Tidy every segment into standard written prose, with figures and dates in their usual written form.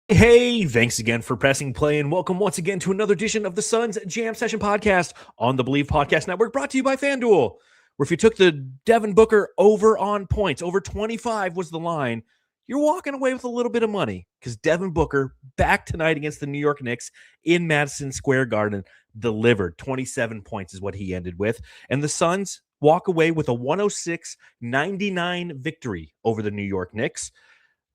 Hey, thanks again for pressing play and welcome once again to another edition of the Suns Jam Session podcast on the BLEAV Podcast Network, brought to you by FanDuel. Where if you took the Devin Booker over on points, over 25 was the line, you're walking away with a little bit of money because Devin Booker back tonight against the New York Knicks in Madison Square Garden delivered. 27 points is what he ended with. And the Suns walk away with a 106-99 victory over the New York Knicks.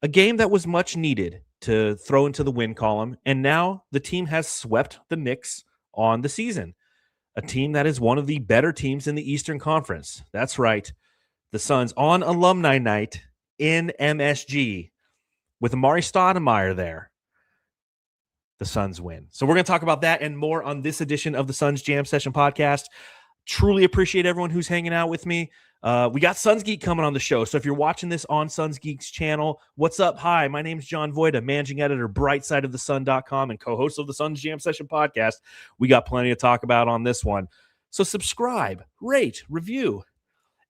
A game that was much needed to throw into the win column, and now the team has swept the Knicks on the season. A team that is one of the better teams in the Eastern Conference. That's right. The Suns on alumni night in MSG with Amari Stoudemire there. The Suns win. So we're going to talk about that and more on this edition of the Suns Jam Session podcast. Truly appreciate everyone who's hanging out with me. We got SunsGeek coming on the show. So if you're watching this on SunsGeek's channel, what's up? Hi, my name's John Voida, managing editor, brightsideofthesun.com, and co-host of the Suns Jam Session podcast. We got plenty to talk about on this one. So subscribe, rate, review,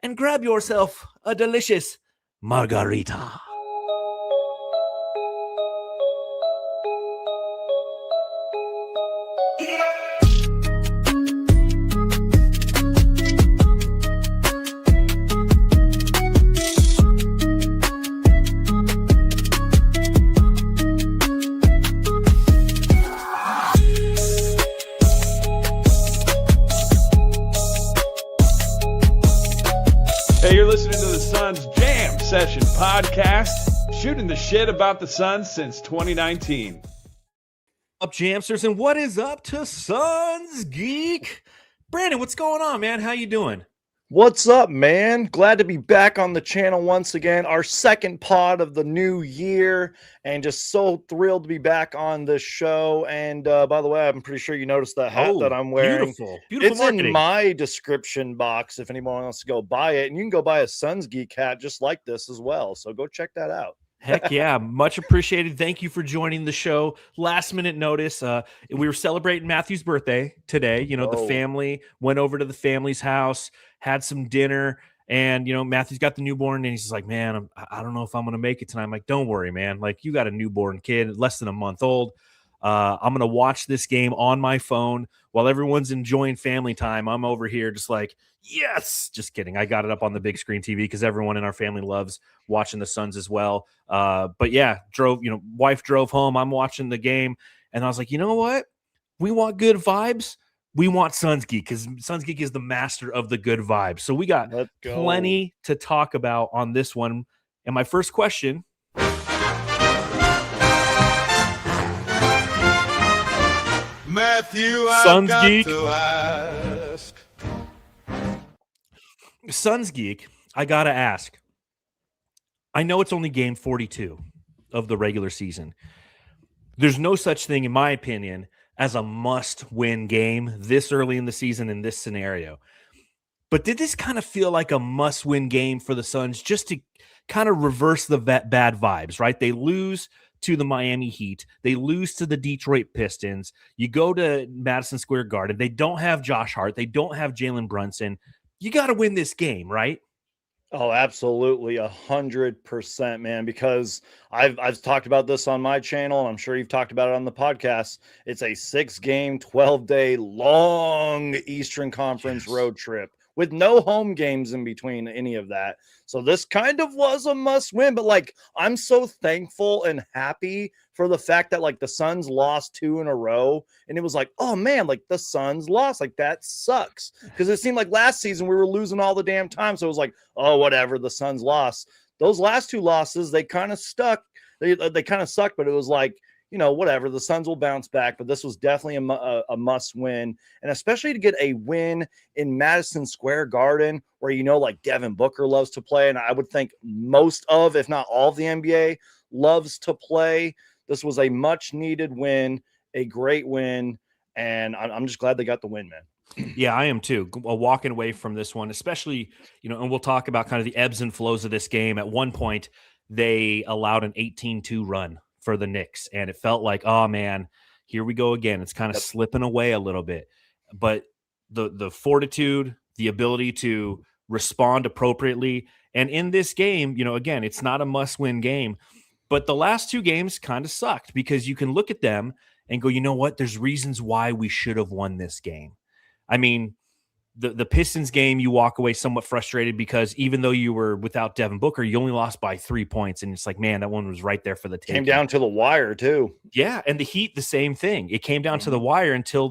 and grab yourself a delicious margarita. Session podcast, shooting the shit about the Suns since 2019. Up, Jamsters, and what is up to SunsGeek? Brandon, what's going on, man? How you doing? What's up, man? Glad to be back on the channel once again. Our second pod of the new year, and just so thrilled to be back on this show. And by the way, I'm pretty sure you noticed that hat that I'm wearing. Beautiful it's marketing. In my description box if anyone wants to go buy it. And you can go buy a SunsGeek hat just like this as well. So go check that out. Heck yeah. Much appreciated. Thank you for joining the show. Last minute notice. We were celebrating Matthew's birthday today. You know, the family went over to the family's house, had some dinner, and, you know, Matthew's got the newborn, and he's just like, man, I don't know if I'm going to make it tonight. I'm like, don't worry, man. Like, you got a newborn kid, less than a month old. I'm going to watch this game on my phone while everyone's enjoying family time. I'm over here just like, yes, just kidding. I got it up on the big screen TV because everyone in our family loves watching the Suns as well. But yeah, wife drove home. I'm watching the game, and I was like, you know what? We want good vibes. We want SunsGeek because SunsGeek is the master of the good vibes. So we got plenty to talk about on this one. And my first question. Matthew, SunsGeek. Ask. SunsGeek, I got to ask. I know it's only game 42 of the regular season. There's no such thing, in my opinion, as a must-win game this early in the season in this scenario. But did this kind of feel like a must-win game for the Suns just to kind of reverse the bad vibes, right? They lose to the Miami Heat. They lose to the Detroit Pistons. You go to Madison Square Garden. They don't have Josh Hart. They don't have Jalen Brunson. You got to win this game, right? Oh, absolutely. 100%, man, because I've talked about this on my channel, and I'm sure you've talked about it on the podcast. It's a 6-game, 12-day long Eastern Conference road trip with no home games in between any of that. So this kind of was a must win, but like, I'm so thankful and happy for the fact that like the Suns lost 2 in a row. And it was like, oh man, like the Suns lost, like that sucks. Because it seemed like last season we were losing all the damn time. So it was like, oh, whatever, the Suns lost. Those last 2 losses, they kind of stuck. They kind of sucked, but it was like, you know, whatever, the Suns will bounce back, but this was definitely a must win. And especially to get a win in Madison Square Garden, where, you know, like Devin Booker loves to play. And I would think most of, if not all of the NBA loves to play. This was a much needed win, a great win. And I'm just glad they got the win, man. Yeah, I am too. Walking away from this one, especially, you know, and we'll talk about kind of the ebbs and flows of this game. At one point, they allowed an 18-2 run for the Knicks, and it felt like, oh man, here we go again. It's kind of slipping away a little bit, but the fortitude, the ability to respond appropriately, and in this game, you know, again, it's not a must-win game, But the last two games kind of sucked because you can look at them and go, you know what? There's reasons why we should have won this game. I mean, the Pistons game, you walk away somewhat frustrated because even though you were without Devin Booker, you only lost by 3 points. And it's like, man, that one was right there for the taking. Came down to the wire too. Yeah. And the Heat, the same thing. It came down to the wire until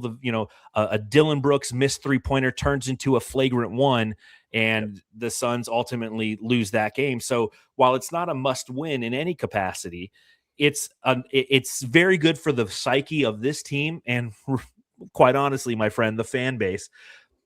a Dylan Brooks missed 3-pointer turns into a flagrant one. And the Suns ultimately lose that game. So while it's not a must win in any capacity, it's very good for the psyche of this team. And quite honestly, my friend, the fan base,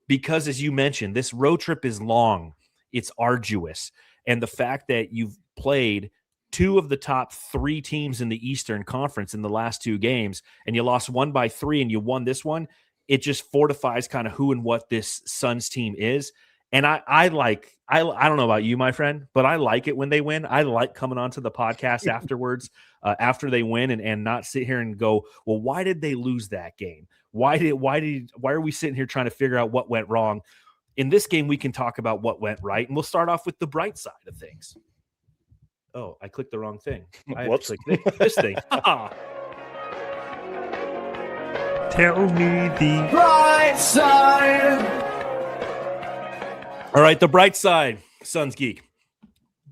because as you mentioned, this road trip is long, it's arduous. And the fact that you've played two of the top 3 teams in the Eastern Conference in the last 2 games, and you lost one by 3 and you won this one, it just fortifies kind of who and what this Suns team is. And I don't know about you, my friend, but I like it when they win. I like coming onto the podcast afterwards, after they win and not sit here and go, well, why did they lose that game? Why are we sitting here trying to figure out what went wrong? In this game, we can talk about what went right, and we'll start off with the bright side of things. Oh, I clicked the wrong thing. I have to click this thing. Tell me the bright side. All right, the bright side, SunsGeek.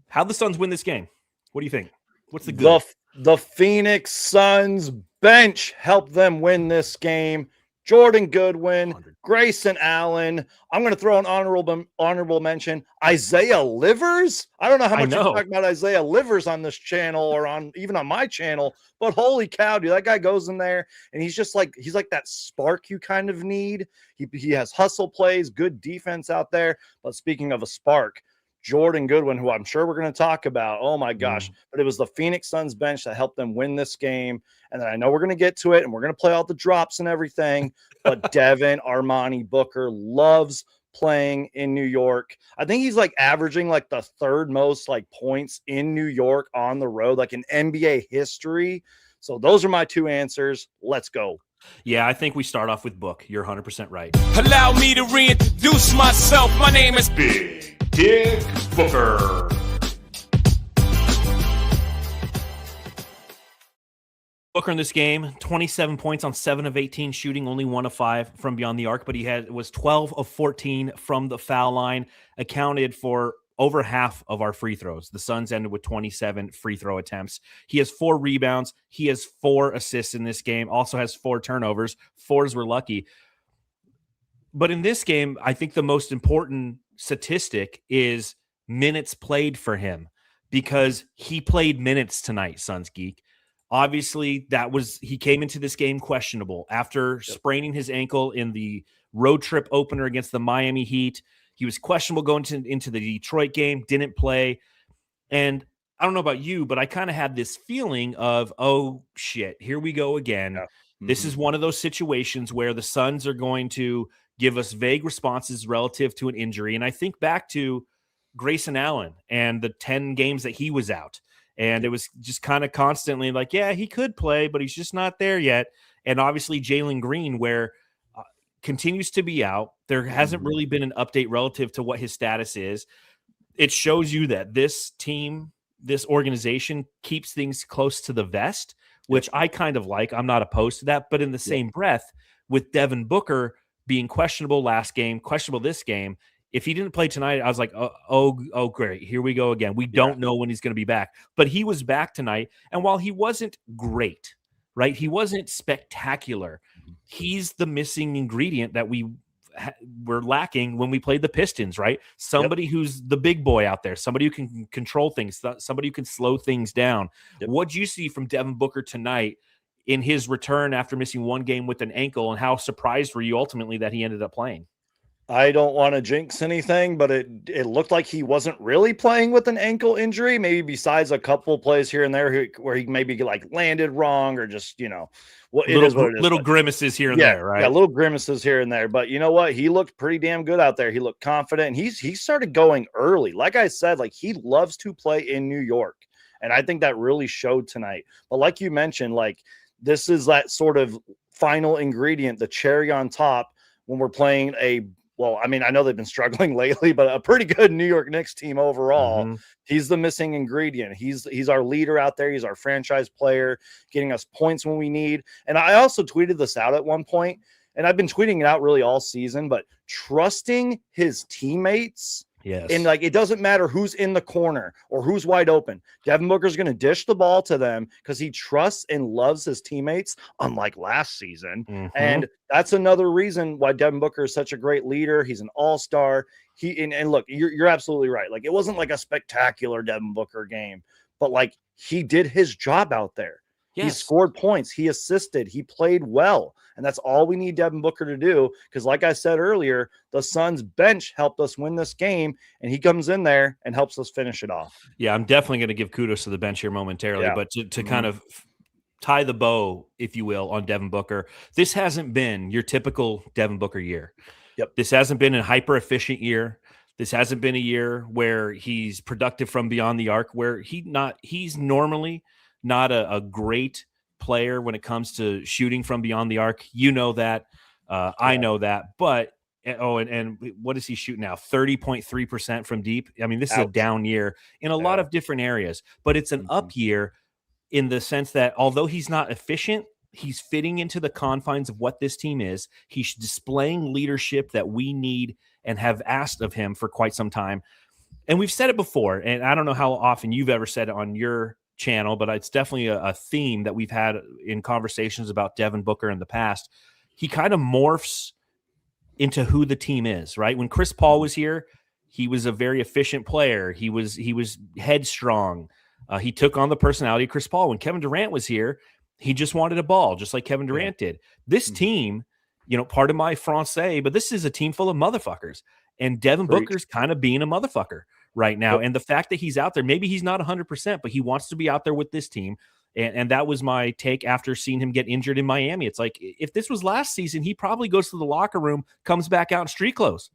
How'd the Suns win this game? What do you think? What's the good? The Phoenix Suns bench helped them win this game. Jordan Goodwin, 100. Grayson Allen. I'm going to throw an honorable mention. Isaiah Livers. I don't know how much you talk about Isaiah Livers on this channel or even on my channel, but holy cow, dude, that guy goes in there and he's like that spark you kind of need. He has hustle plays, good defense out there. But speaking of a spark, Jordan Goodwin, who I'm sure we're going to talk about. Oh my gosh. But it was the Phoenix Suns bench that helped them win this game. And then I know we're going to get to it and we're going to play all the drops and everything. But Devin Armani Booker loves playing in New York. I think he's like averaging like the 3rd most like points in New York on the road, like in NBA history. So those are my 2 answers. Let's go. Yeah, I think we start off with Book. You're 100% right. Allow me to reintroduce myself. My name is Big Dick Booker. Booker in this game, 27 points on 7 of 18 shooting, only 1 of 5 from beyond the arc, but he was 12 of 14 from the foul line, accounted for over half of our free throws. The Suns ended with 27 free throw attempts. He has 4 rebounds. He has 4 assists in this game, also has 4 turnovers. 4s were lucky. But in this game, I think the most important statistic is minutes played for him because he played minutes tonight, SunsGeek. Obviously, he came into this game questionable after spraining his ankle in the road trip opener against the Miami Heat. He was questionable going into the Detroit game, didn't play. And I don't know about you, but I kind of had this feeling of, oh, shit, here we go again. Yeah. This is one of those situations where the Suns are going to give us vague responses relative to an injury. And I think back to Grayson Allen and the 10 games that he was out. And it was just kind of constantly like, yeah, he could play, but he's just not there yet. And obviously Jalen Green, where continues to be out. There hasn't really been an update relative to what his status is. It shows you that this team, this organization keeps things close to the vest, which I kind of like. I'm not opposed to that. But in the same breath, with Devin Booker being questionable last game, questionable this game, if he didn't play tonight, I was like, oh, great. Here we go again. We don't know when he's going to be back. But he was back tonight. And while he wasn't great, right, he wasn't spectacular, he's the missing ingredient that we were lacking when we played the Pistons, right? Somebody who's the big boy out there, somebody who can control things, somebody who can slow things down. What'd you see from Devin Booker tonight in his return after missing 1 game with an ankle, and how surprised were you ultimately that he ended up playing? I don't want to jinx anything, but it looked like he wasn't really playing with an ankle injury, maybe besides a couple plays here and there where he maybe like landed wrong or just, little grimaces here and there, right? Yeah, little grimaces here and there. But you know what? He looked pretty damn good out there. He looked confident, and he started going early. Like I said, like he loves to play in New York, and I think that really showed tonight. But like you mentioned, like this is that sort of final ingredient, the cherry on top, when we're playing a well, I mean, I know they've been struggling lately, but a pretty good New York Knicks team overall. Mm-hmm. He's the missing ingredient. He's our leader out there. He's our franchise player, getting us points when we need. And I also tweeted this out at one point, and I've been tweeting it out really all season, but trusting his teammates. Yes. And like, it doesn't matter who's in the corner or who's wide open. Devin Booker's going to dish the ball to them because he trusts and loves his teammates, unlike last season. Mm-hmm. And that's another reason why Devin Booker is such a great leader. He's an all-star. And look, you're absolutely right. Like, it wasn't like a spectacular Devin Booker game, but like, he did his job out there. Yes. He scored points. He assisted. He played well. And that's all we need Devin Booker to do. Because like I said earlier, the Suns bench helped us win this game. And he comes in there and helps us finish it off. Yeah, I'm definitely going to give kudos to the bench here momentarily. Yeah. But to kind of tie the bow, if you will, on Devin Booker, this hasn't been your typical Devin Booker year. Yep. This hasn't been a hyper-efficient year. This hasn't been a year where he's productive from beyond the arc, where he's normally not a great player when it comes to shooting from beyond the arc. You know that. I know that. But, and what is he shooting now? 30.3% from deep. I mean, this is a down year in a lot of different areas. But it's an up year in the sense that although he's not efficient, he's fitting into the confines of what this team is. He's displaying leadership that we need and have asked of him for quite some time. And we've said it before, and I don't know how often you've ever said it on your channel, but it's definitely a theme that we've had in conversations about Devin Booker in the past. He kind of morphs into who the team is, right? When Chris Paul was here, he was a very efficient player. He was headstrong. He took on the personality of Chris Paul. When Kevin Durant was here, he just wanted a ball, just like Kevin Durant did. This team, part of my français, but this is a team full of motherfuckers. And Devin Booker's kind of being a motherfucker right now. And the fact that he's out there, maybe he's not 100%, but he wants to be out there with this team. And that was my take after seeing him get injured in Miami. It's like, if this was last season, he probably goes to the locker room, comes back out in street clothes.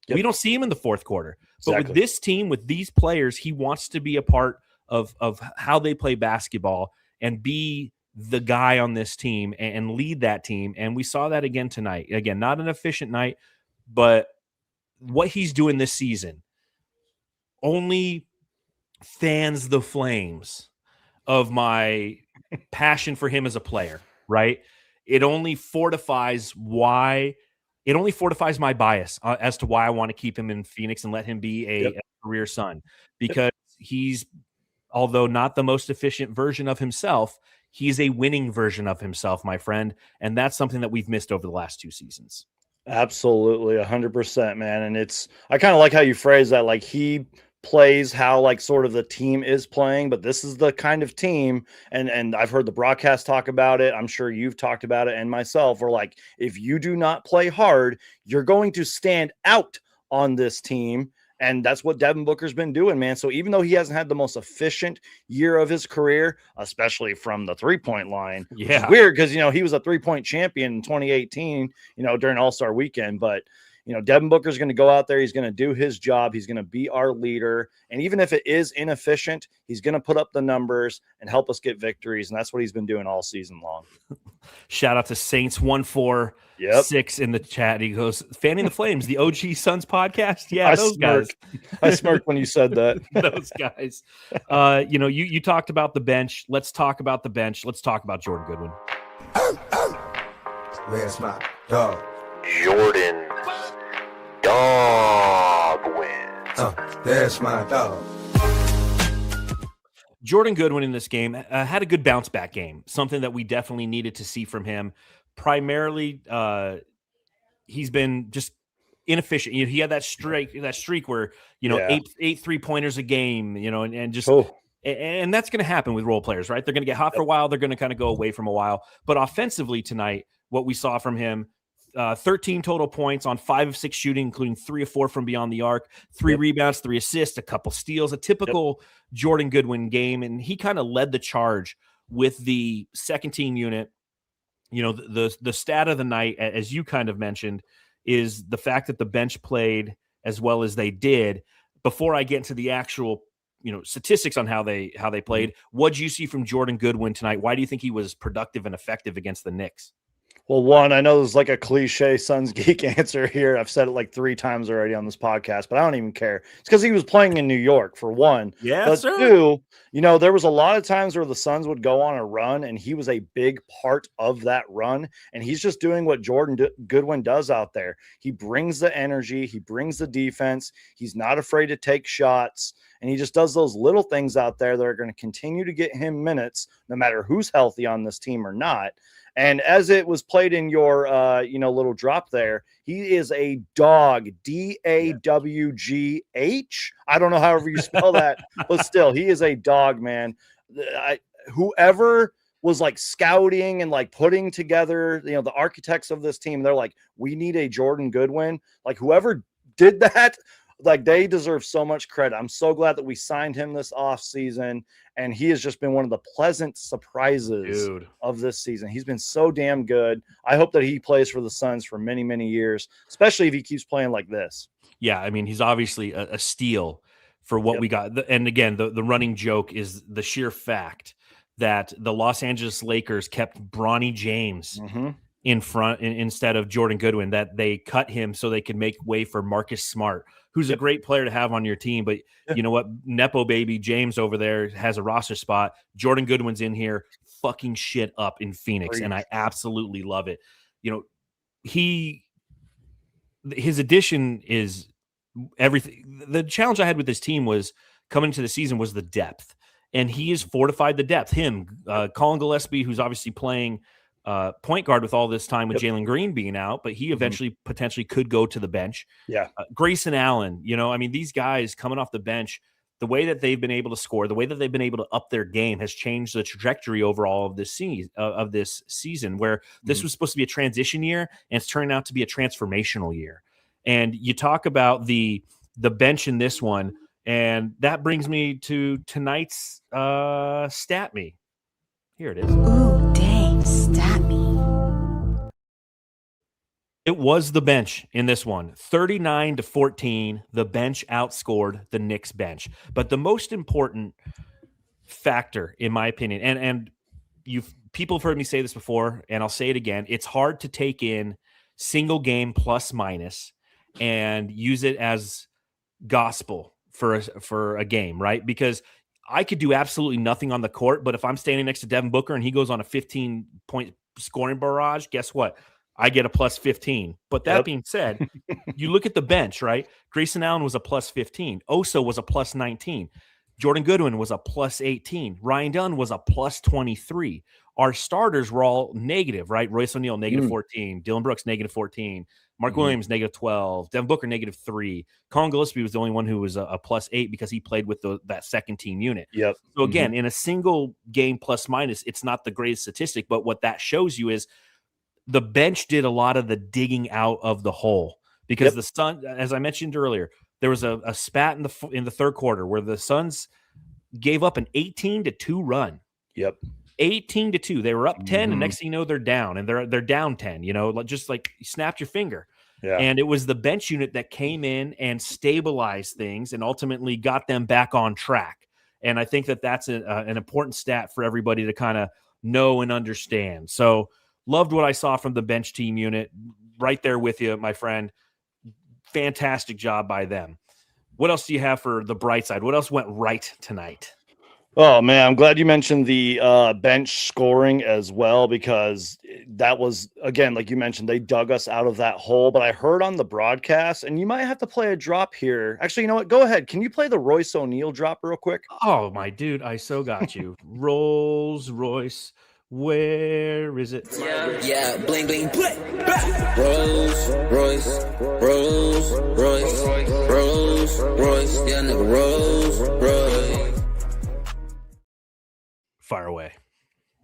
Yep. We don't see him in the fourth quarter. But with this team, with these players, he wants to be a part of how they play basketball and be the guy on this team and lead that team. And we saw that again tonight. Again, not an efficient night, but what he's doing this season only fans the flames of my passion for him as a player, right? It only fortifies my bias as to why I want to keep him in Phoenix and let him be a career Sun, because he's, although not the most efficient version of himself, he's a winning version of himself, my friend. And that's something that we've missed over the last two seasons. Absolutely. 100%, man. And I kind of like how you phrase that. Like, he plays how like sort of the team is playing, but this is the kind of team. And I've heard the broadcast talk about it. I'm sure you've talked about it, and myself, we're like, if you do not play hard, you're going to stand out on this team. And that's what Devin Booker's been doing, man. So even though he hasn't had the most efficient year of his career, especially from the three-point line, which is weird because, he was a three-point champion in 2018, during All-Star weekend. But, Devin Booker's going to go out there. He's going to do his job. He's going to be our leader. And even if it is inefficient, he's going to put up the numbers and help us get victories. And that's what he's been doing all season long. Shout out to Saints146 in the chat. He goes, fanning the flames, the OG Suns podcast. Yeah, those guys. I smirked when you said that. Those guys. You talked about the bench. Let's talk about the bench. Let's talk about Jordan Goodwin. Where's my dog? Jordan Dog wins. There's my dog. Jordan Goodwin in this game had a good bounce back game, something that we definitely needed to see from him. Primarily, he's been just inefficient. He had that streak where, eight 3-pointers a game, and just, and that's going to happen with role players, right? They're going to get hot for a while. They're going to kind of go away from a while. But offensively tonight, what we saw from him, 13 total points on 5 of 6 shooting, including 3 of 4 from beyond the arc, 3 rebounds, 3 assists, a couple steals, a typical Jordan Goodwin game. And he kind of led the charge with the second team unit. The stat of the night, as you kind of mentioned, is the fact that the bench played as well as they did. Before I get into the actual, statistics on how they played, what did you see from Jordan Goodwin tonight? Why do you think he was productive and effective against the Knicks? Well, one, I know there's like a cliche SunsGeek answer here. I've said it like 3 times already on this podcast, but I don't even care. It's because he was playing in New York, for one. Yes, but sir. 2, there was a lot of times where the Suns would go on a run, and he was a big part of that run. And he's just doing what Jordan Goodwin does out there. He brings the energy. He brings the defense. He's not afraid to take shots. And he just does those little things out there that are going to continue to get him minutes, no matter who's healthy on this team or not. And as it was played in your, little drop there, he is a dog, DAWGH. I don't know however you spell that, but still, he is a dog, man. Whoever was like scouting and like putting together, the architects of this team, they're like, we need a Jordan Goodwin. Like whoever did that, like they deserve so much credit. I'm so glad that we signed him this offseason, and he has just been one of the pleasant surprises of this season. He's been so damn good. I hope that he plays for the Suns for many, many years, especially if he keeps playing like this. Yeah, I mean, he's obviously a steal for what we got. And again, the running joke is the sheer fact that the Los Angeles Lakers kept Bronny James in front instead of Jordan Goodwin, that they cut him so they could make way for Marcus Smart, who's a great player to have on your team. But you know what? Nepo baby James over there has a roster spot. Jordan Goodwin's in here fucking shit up in Phoenix, and I absolutely love it. His addition is everything. The challenge I had with this team was coming into the season was the depth, and he has fortified the depth. Colin Gillespie, who's obviously playing point guard with all this time with Jalen Green being out, but he eventually potentially could go to the bench. Grayson Allen, these guys coming off the bench, the way that they've been able to score, the way that they've been able to up their game has changed the trajectory overall of this season, where this was supposed to be a transition year, and it's turning out to be a transformational year. And you talk about the bench in this one, and that brings me to tonight's Stat Me. Here it is. Ooh, dang, Stat Me. It was the bench in this one. 39-14. The bench outscored the Knicks bench. But the most important factor, in my opinion, and people have heard me say this before, and I'll say it again, it's hard to take in single game plus minus and use it as gospel for a game, right? Because I could do absolutely nothing on the court, but if I'm standing next to Devin Booker and he goes on a 15-point scoring barrage, guess what? I get a plus 15. But that being said, you look at the bench, right? Grayson Allen was a plus 15. Oso was a plus 19. Jordan Goodwin was a plus 18. Ryan Dunn was a plus 23. Our starters were all negative, right? Royce O'Neal, negative 14. Dylan Brooks, negative 14. Mark Williams, negative 12. Devin Booker, negative 3. Colin Gillespie was the only one who was a plus 8 because he played with that second team unit. So again, in a single game plus minus, it's not the greatest statistic, but what that shows you is the bench did a lot of the digging out of the hole, because the Suns, as I mentioned earlier, there was a spat in the third quarter where the Suns gave up an 18-2 run. 18-2. They were up 10, and next thing you know, they're down, and they're down 10. Just like you snapped your finger. And it was the bench unit that came in and stabilized things and ultimately got them back on track. And I think that that's an important stat for everybody to kind of know and understand. So loved what I saw from the bench team unit. Right there with you, my friend. Fantastic job by them. What else do you have for the bright side? What else went right tonight? Oh, man, I'm glad you mentioned the bench scoring as well, because that was, again, like you mentioned, they dug us out of that hole. But I heard on the broadcast, and you might have to play a drop here. Actually, you know what? Go ahead. Can you play the Royce O'Neal drop real quick? Oh, my dude, I so got you. Rolls Royce. Where is it? Yeah, bling, bling, bling. Rolls Royce, Rolls Royce, Rolls Royce. Yeah, nigga, Rolls Royce. Fire away.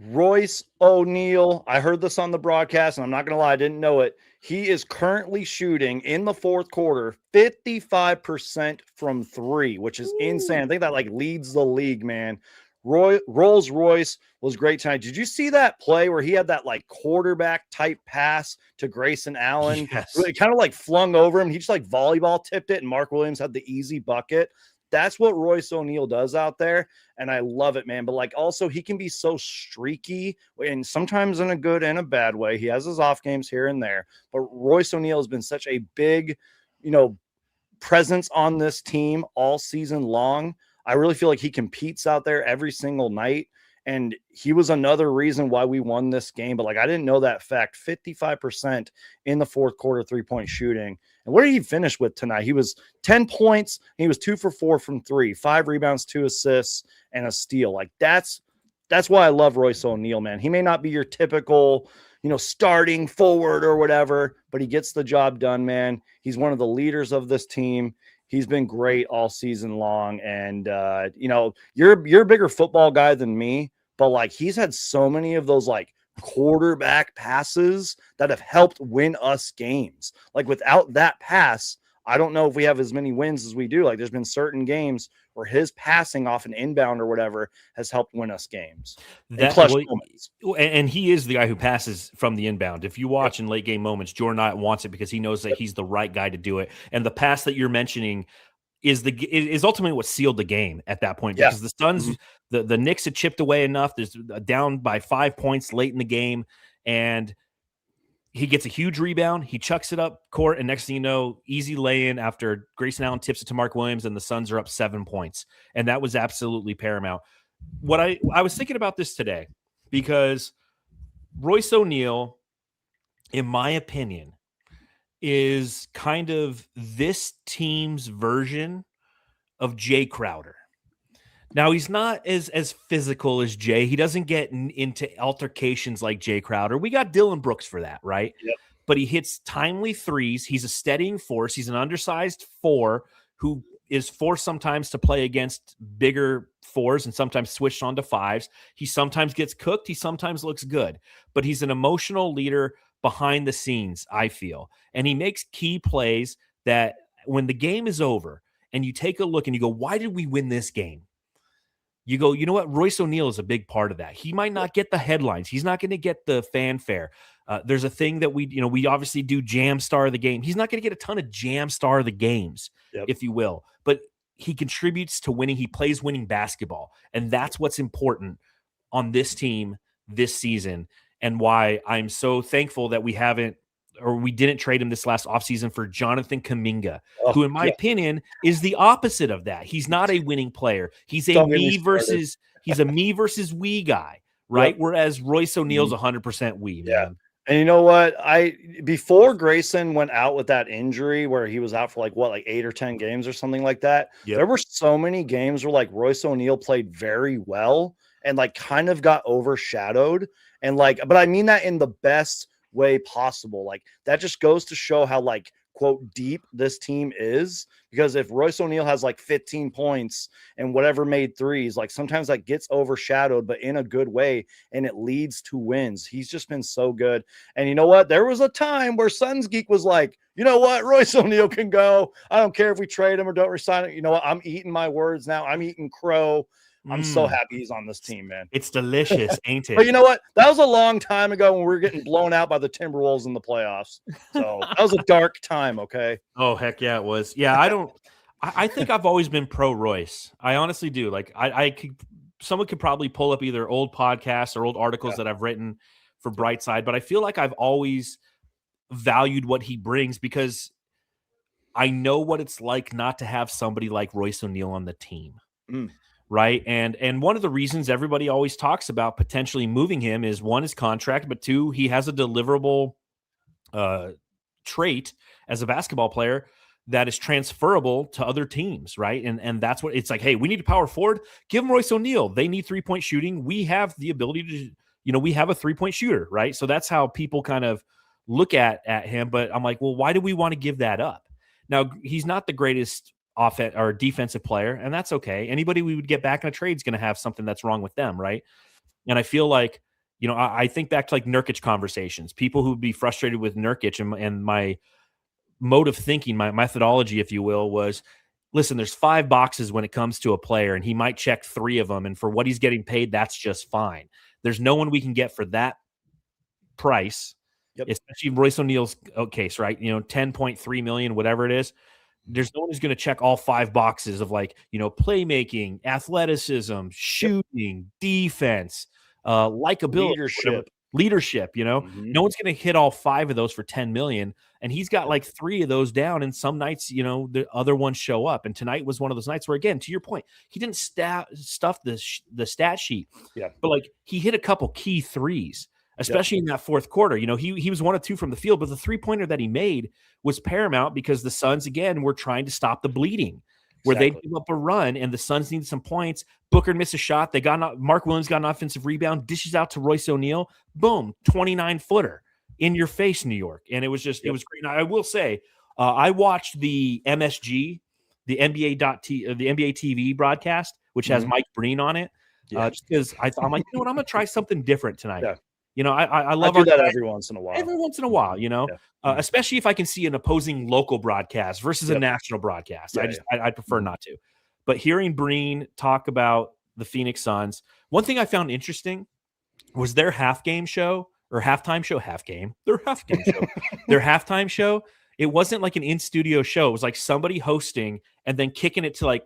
Royce O'Neal. I heard this on the broadcast, and I'm not going to lie, I didn't know it. He is currently shooting in the fourth quarter 55% from 3, which is insane. I think that leads the league, man. Rolls Royce was great tonight. Did you see that play where he had that quarterback type pass to Grayson Allen? Yes. It kind of flung over him. He just volleyball tipped it, and Mark Williams had the easy bucket. that's what Royce O'Neal does out there. And I love it, man. But like, also he can be so streaky and sometimes in a good and a bad way. He has his off games here and there, but Royce O'Neal has been such a big, presence on this team all season long. I really feel like he competes out there every single night. And he was another reason why we won this game. But like, I didn't know that fact. 55% in the fourth quarter 3-point shooting. And what did he finish with tonight? He was 10 points. He was 2 for 4 from 3, 5 rebounds, 2 assists, and a steal. Like that's why I love Royce O'Neal, man. He may not be your typical, starting forward or whatever, but he gets the job done, man. He's one of the leaders of this team. He's been great all season long. And, you're a bigger football guy than me, but like he's had so many of those like quarterback passes that have helped win us games. Like without that pass, I don't know if we have as many wins as we do. Like there's been certain games where his passing off an inbound or whatever has helped win us games. And he is the guy who passes from the inbound. If you watch in late game moments, Jordan Knight wants it because he knows that he's the right guy to do it. And the pass that you're mentioning is ultimately what sealed the game at that point, because the Suns, the Knicks had chipped away enough. There's down by 5 points late in the game, and he gets a huge rebound. He chucks it up court, and next thing you know, easy lay-in after Grayson Allen tips it to Mark Williams, and the Suns are up 7 points. And that was absolutely paramount. What I was thinking about this today, because Royce O'Neal, in my opinion, is kind of this team's version of Jay Crowder. Now, he's not as physical as Jay. He doesn't get into altercations like Jay Crowder. We got Dylan Brooks for that, right? Yep. But he hits timely threes. He's a steadying force. He's an undersized 4 who is forced sometimes to play against bigger 4s and sometimes switched on to 5s. He sometimes gets cooked. He sometimes looks good. But he's an emotional leader behind the scenes, I feel. And he makes key plays that when the game is over and you take a look and you go, why did we win this game? You go, you know what? Royce O'Neal is a big part of that. He might not get the headlines. He's not going to get the fanfare. There's a thing that we obviously do Jam Star of the Game. He's not going to get a ton of Jam Star of the Games, if you will. But he contributes to winning. He plays winning basketball. And that's what's important on this team this season, and why I'm so thankful that we didn't trade him this last offseason for Jonathan Kuminga, who, in my opinion, is the opposite of that. He's not a winning player. He's a me versus we guy, right? Yep. Whereas Royce O'Neal's 100% we. Yeah. Man. And you know what? Before Grayson went out with that injury where he was out for like 8 or 10 games or something like that, there were so many games where like Royce O'Neal played very well and like kind of got overshadowed. And but I mean that in the best way possible. Like that just goes to show how like quote deep this team is, because if Royce O'Neal has like 15 points and whatever made threes, like sometimes that gets overshadowed, but in a good way, and it leads to wins. He's just been so good. And you know what? There was a time where SunsGeek was like, you know what? Royce O'Neal can go. I don't care if we trade him or don't resign him. You know what? I'm eating my words now. I'm eating crow. I'm so happy he's on this team, man. It's delicious, ain't it? But you know what? That was a long time ago when we were getting blown out by the Timberwolves in the playoffs. So that was a dark time, okay? Oh, heck yeah, it was. Yeah, I think I've always been pro Royce. I honestly do. Like someone could probably pull up either old podcasts or old articles that I've written for Brightside, but I feel like I've always valued what he brings because I know what it's like not to have somebody like Royce O'Neal on the team. Right. And one of the reasons everybody always talks about potentially moving him is 1, his contract, but 2, he has a deliverable trait as a basketball player that is transferable to other teams. Right. And that's what it's like. Hey, we need a power forward. Give him Royce O'Neal. They need 3-point shooting. We have the ability to, we have a 3-point shooter. Right. So that's how people kind of look at him. But I'm like, well, why do we want to give that up? Now, he's not the greatest offense or defensive player, and that's okay. Anybody we would get back in a trade is going to have something that's wrong with them, right? And I feel like, I think back to like Nurkic conversations, people who would be frustrated with Nurkic, and my mode of thinking, my methodology, if you will, was, listen, there's 5 boxes when it comes to a player, and he might check 3 of them, and for what he's getting paid, that's just fine. There's no one we can get for that price, especially Royce O'Neal's case, right? $10.3 million, whatever it is. there's no one who's going to check all 5 boxes of like, playmaking, athleticism, shooting, defense, likability, leadership, no one's going to hit all 5 of those for 10 million. And he's got like 3 of those down. And some nights, the other ones show up. And tonight was one of those nights where, again, to your point, he didn't stuff the stat sheet, but like he hit a couple key threes, especially in that fourth quarter. He was 1 of 2 from the field, but the 3-pointer that he made was paramount because the Suns, again, were trying to stop the bleeding. Where they give up a run and the Suns needed some points. Booker missed a shot. Mark Williams got an offensive rebound, dishes out to Royce O'Neal. Boom, 29-footer in your face, New York. And it was just, it was great. Now, I will say, I watched the MSG, the NBA TV broadcast, which has Mike Breen on it, just because I'm like, I'm going to try something different tonight. Yeah. I love I do that every once in a while. Every once in a while, especially if I can see an opposing local broadcast versus a national broadcast. I'd prefer not to. But hearing Breen talk about the Phoenix Suns, one thing I found interesting was their halftime show. Their halftime show. It wasn't like an in-studio show. It was like somebody hosting and then kicking it to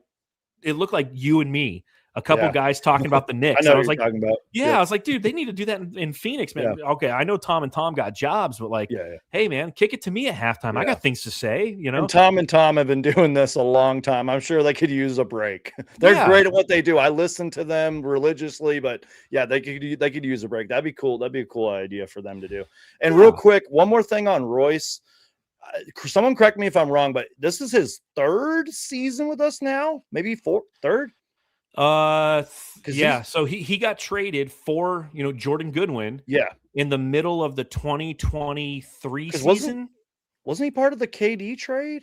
it looked like you and me. A couple guys talking about the Knicks. I was like, talking about. I was like, dude, they need to do that in Phoenix, man. Okay, I know Tom and Tom got jobs, but hey, man, kick it to me at halftime. I got things to say, And Tom have been doing this a long time. I'm sure they could use a break. They're great at what they do. I listen to them religiously, but they could use a break. That'd be cool. That'd be a cool idea for them to do. And real quick, one more thing on Royce. Someone correct me if I'm wrong, but this is his 3rd season with us now, maybe 3rd. So he got traded for Jordan Goodwin in the middle of the 2023 season. Wasn't he part of the KD trade?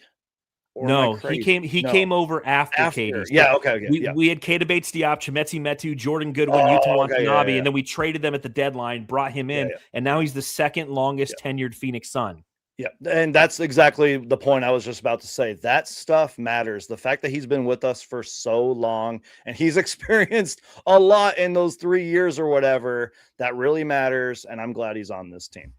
No, he came over after KD. We had Keita Bates-Diop, Chimezie Metu, Jordan Goodwin, Yuta Watanabe, and then we traded them at the deadline, brought him in, and now he's the 2nd longest tenured Phoenix Sun. Yeah, and that's exactly the point I was just about to say. That stuff matters. The fact that he's been with us for so long and he's experienced a lot in those 3 years or whatever, that really matters, and I'm glad he's on this team.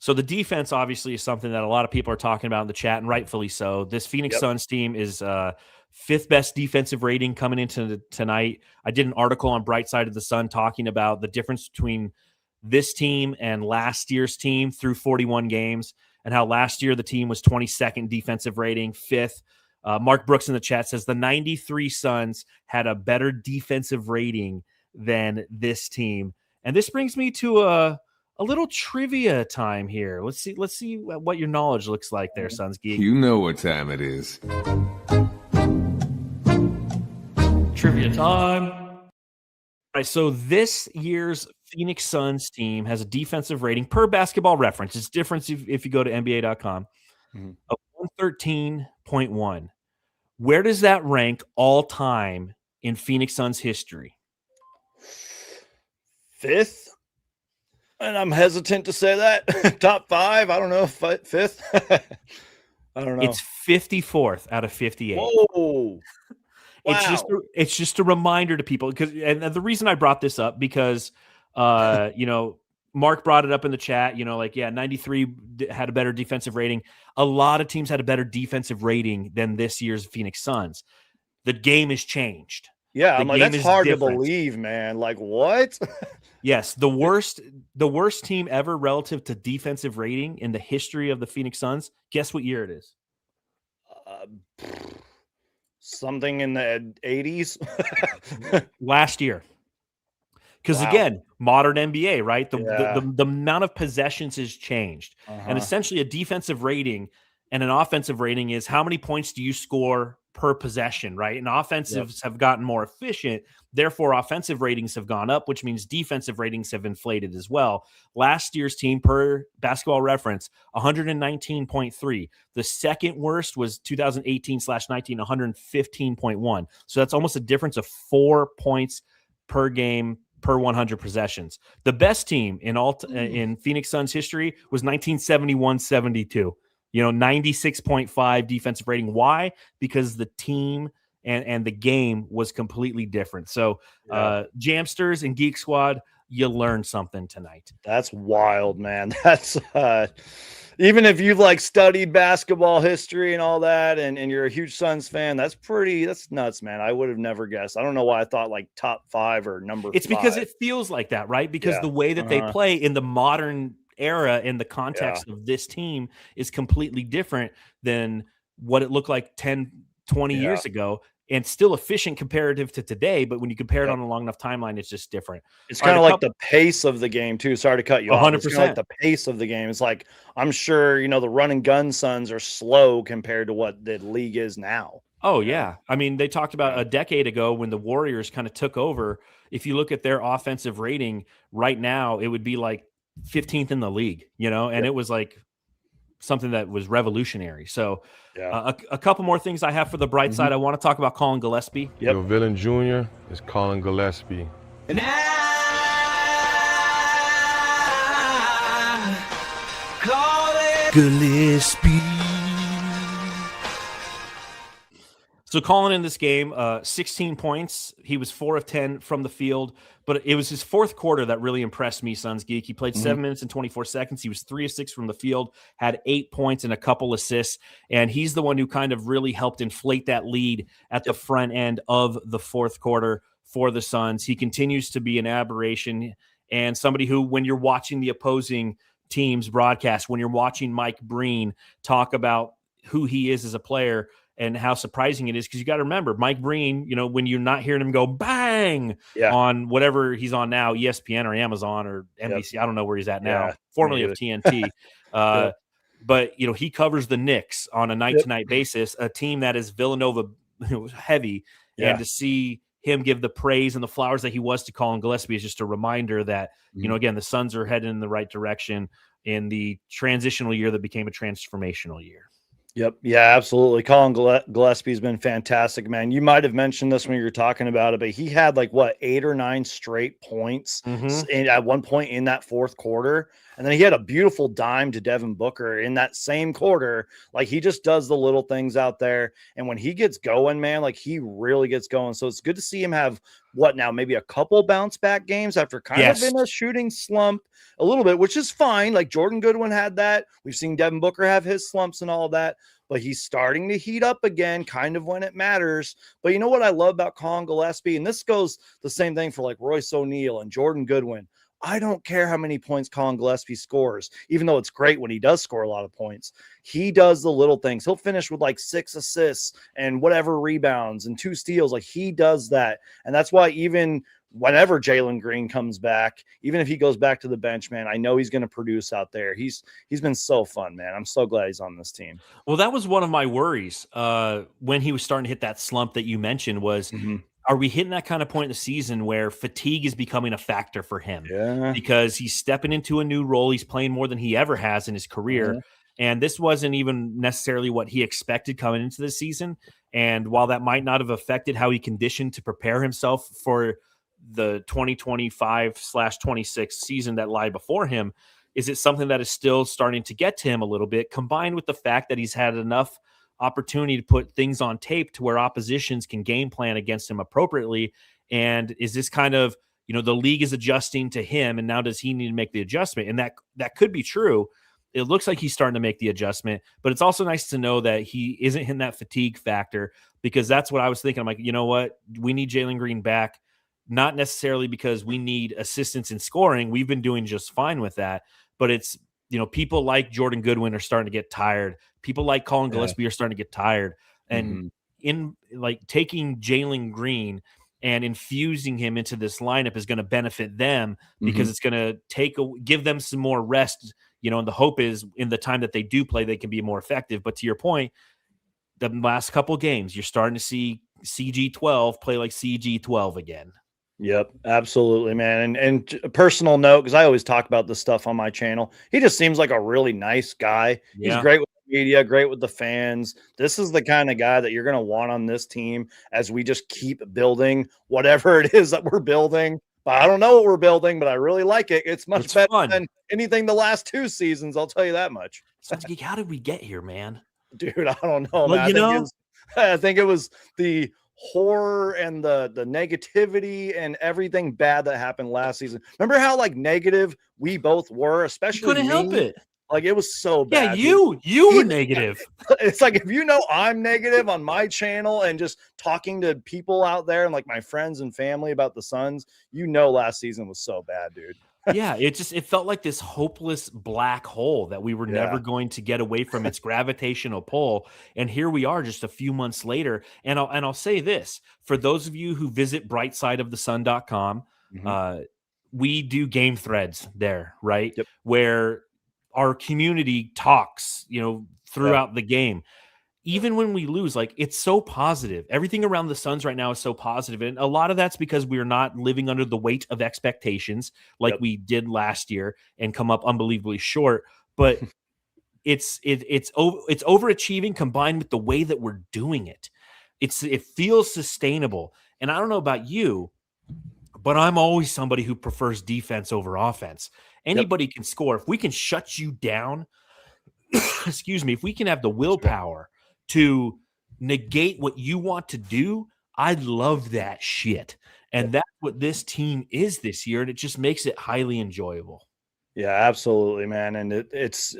So the defense obviously is something that a lot of people are talking about in the chat, and rightfully so. This Phoenix Suns team is 5th best defensive rating coming into tonight. I did an article on Bright Side of the Sun talking about the difference between this team and last year's team through 41 games. And how last year the team was 22nd defensive rating, 5th. Mark Brooks in the chat says the 93 Suns had a better defensive rating than this team. And this brings me to a little trivia time here. Let's see what your knowledge looks like there, SunsGeek. You know what time it is. Trivia time. All right, so this year's Phoenix Suns team has a defensive rating per Basketball Reference. It's different if you go to NBA.com of 113.1. Where does that rank all time in Phoenix Suns history? 5th. And I'm hesitant to say that. Top 5. I don't know. 5th. I don't know. It's 54th out of 58. Whoa. Wow. It's just a reminder to people and the reason I brought this up because Mark brought it up in the chat, 93 had a better defensive rating. A lot of teams had a better defensive rating than this year's Phoenix Suns. The game has changed. Yeah, I'm like, that's hard to believe, man. Like, what? Yes, the worst team ever relative to defensive rating in the history of the Phoenix Suns. Guess what year it is? Something in the 80s. Last year. Because again, modern NBA, right? The amount of possessions has changed. And essentially a defensive rating and an offensive rating is how many points do you score per possession, right? And offensives have gotten more efficient. Therefore, offensive ratings have gone up, which means defensive ratings have inflated as well. Last year's team per Basketball Reference, 119.3. The second worst was 2018/19, 115.1. So that's almost a difference of 4 points per game per 100 possessions. The best team in Phoenix Suns history was 1971-72. 96.5 defensive rating. Why? Because the team and the game was completely different. So Jamsters and Geek Squad, you learned something tonight. That's wild, man. That's even if you've like studied basketball history and all that, and you're a huge Suns fan, that's nuts, man. I would have never guessed. I don't know why I thought like top 5 or number It's 5. because it feels like that, right? Because Yeah. the way that they play in the modern era in the context of this team is completely different than what it looked like 10, 20 years ago, and still efficient comparative to today. But when you compare it on a long enough timeline, it's just different. It's kind of like the pace of the game too. Sorry to cut you off. 100%. It's kinda like the pace of the game. It's like, I'm sure, the run and gun Suns are slow compared to what the league is now. Oh, yeah. I mean, they talked about a decade ago when the Warriors kind of took over. If you look at their offensive rating right now, it would be like 15th in the league, and it was like something that was revolutionary. So a couple more things I have for the bright side. I want to talk about Colin Gillespie. Your villain junior is Colin Gillespie. And I call it Gillespie. So Colin in this game, 16 points. He was 4 of 10 from the field, but it was his fourth quarter that really impressed me, SunsGeek. He played 7 minutes and 24 seconds. He was 3 of 6 from the field, had 8 points and a couple assists, and he's the one who kind of really helped inflate that lead at the front end of the fourth quarter for the Suns. He continues to be an aberration and somebody who, when you're watching the opposing team's broadcast, when you're watching Mike Breen talk about who he is as a player and how surprising it is, because you got to remember, Mike Breen, when you're not hearing him go bang on whatever he's on now, ESPN or Amazon or NBC, I don't know where he's at now, formerly of TNT. But, he covers the Knicks on a night-to-night basis, a team that is Villanova heavy, and to see him give the praise and the flowers that he was to Colin Gillespie is just a reminder that, again, the Suns are headed in the right direction in the transitional year that became a transformational year. Yep. Yeah, absolutely. Colin Gillespie's been fantastic, man. You might have mentioned this when you were talking about it, but he had 8 or 9 straight points at one point in that fourth quarter. And then he had a beautiful dime to Devin Booker in that same quarter. He just does the little things out there. And when he gets going, man, he really gets going. So it's good to see him have maybe a couple bounce back games after kind of in a shooting slump a little bit, which is fine. Jordan Goodwin had that. We've seen Devin Booker have his slumps and all that, but he's starting to heat up again, kind of when it matters. But you know what I love about Colin Gillespie? And this goes the same thing for Royce O'Neal and Jordan Goodwin. I don't care how many points Colin Gillespie scores, even though it's great when he does score a lot of points. He does the little things. He'll finish with 6 assists and whatever rebounds and 2 steals. He does that. And that's why even whenever Jalen Green comes back, even if he goes back to the bench, man, I know he's going to produce out there. He's been so fun, man. I'm so glad he's on this team. Well, that was one of my worries when he was starting to hit that slump that you mentioned was, are we hitting that kind of point in the season where fatigue is becoming a factor for him? Yeah. Because he's stepping into a new role. He's playing more than he ever has in his career. And this wasn't even necessarily what he expected coming into the season. And while that might not have affected how he conditioned to prepare himself for the 2025/26 season that lie before him, is it something that is still starting to get to him a little bit, combined with the fact that he's had enough opportunity to put things on tape to where oppositions can game plan against him appropriately? And is this kind of, the league is adjusting to him, and now does he need to make the adjustment? And that could be true. It looks like he's starting to make the adjustment, but it's also nice to know that he isn't hitting that fatigue factor, because that's what I was thinking. I'm like, you know what? We need Jalen Green back, not necessarily because we need assistance in scoring. We've been doing just fine with that, but it's, people like Jordan Goodwin are starting to get tired. People like Colin Gillespie are starting to get tired. And in taking Jalen Green and infusing him into this lineup is going to benefit them, because it's going to give them some more rest, and the hope is in the time that they do play, they can be more effective. But to your point, the last couple of games, you're starting to see CG12 play like CG12 again. Yep, absolutely, man. And a personal note, because I always talk about this stuff on my channel, he just seems like a really nice guy. Yeah. He's great with the media, great with the fans. This is the kind of guy that you're going to want on this team as we just keep building whatever it is that we're building. But I don't know what we're building, but I really like it. It's better fun than anything the last 2 seasons, I'll tell you that much. SunsGeek, how did we get here, man? Dude, I don't know, Well, man. I think it was the horror and the negativity and everything bad that happened last season. Remember how negative we both were, especially couldn't help it. Like, it was so Yeah, bad. you were negative. It's like, if you know I'm negative on my channel and just talking to people out there and like my friends and family about the Suns, last season was so bad, dude. Yeah, it felt like this hopeless black hole that we were never going to get away from its gravitational pull. And here we are just a few months later. And I'll say this, for those of you who visit brightsideofthesun.com, we do game threads there, right? Yep. Where our community talks, throughout the game. Even when we lose, like, it's so positive. Everything around the Suns right now is so positive. And a lot of that's because we're not living under the weight of expectations like we did last year and come up unbelievably short. But it's overachieving combined with the way that we're doing it. It feels sustainable. And I don't know about you, but I'm always somebody who prefers defense over offense. Anybody can score. If we can shut you down, excuse me, if we can have the willpower to negate what you want to do, I love that shit. And that's what this team is this year, and it just makes it highly enjoyable. Yeah, absolutely, man. And it's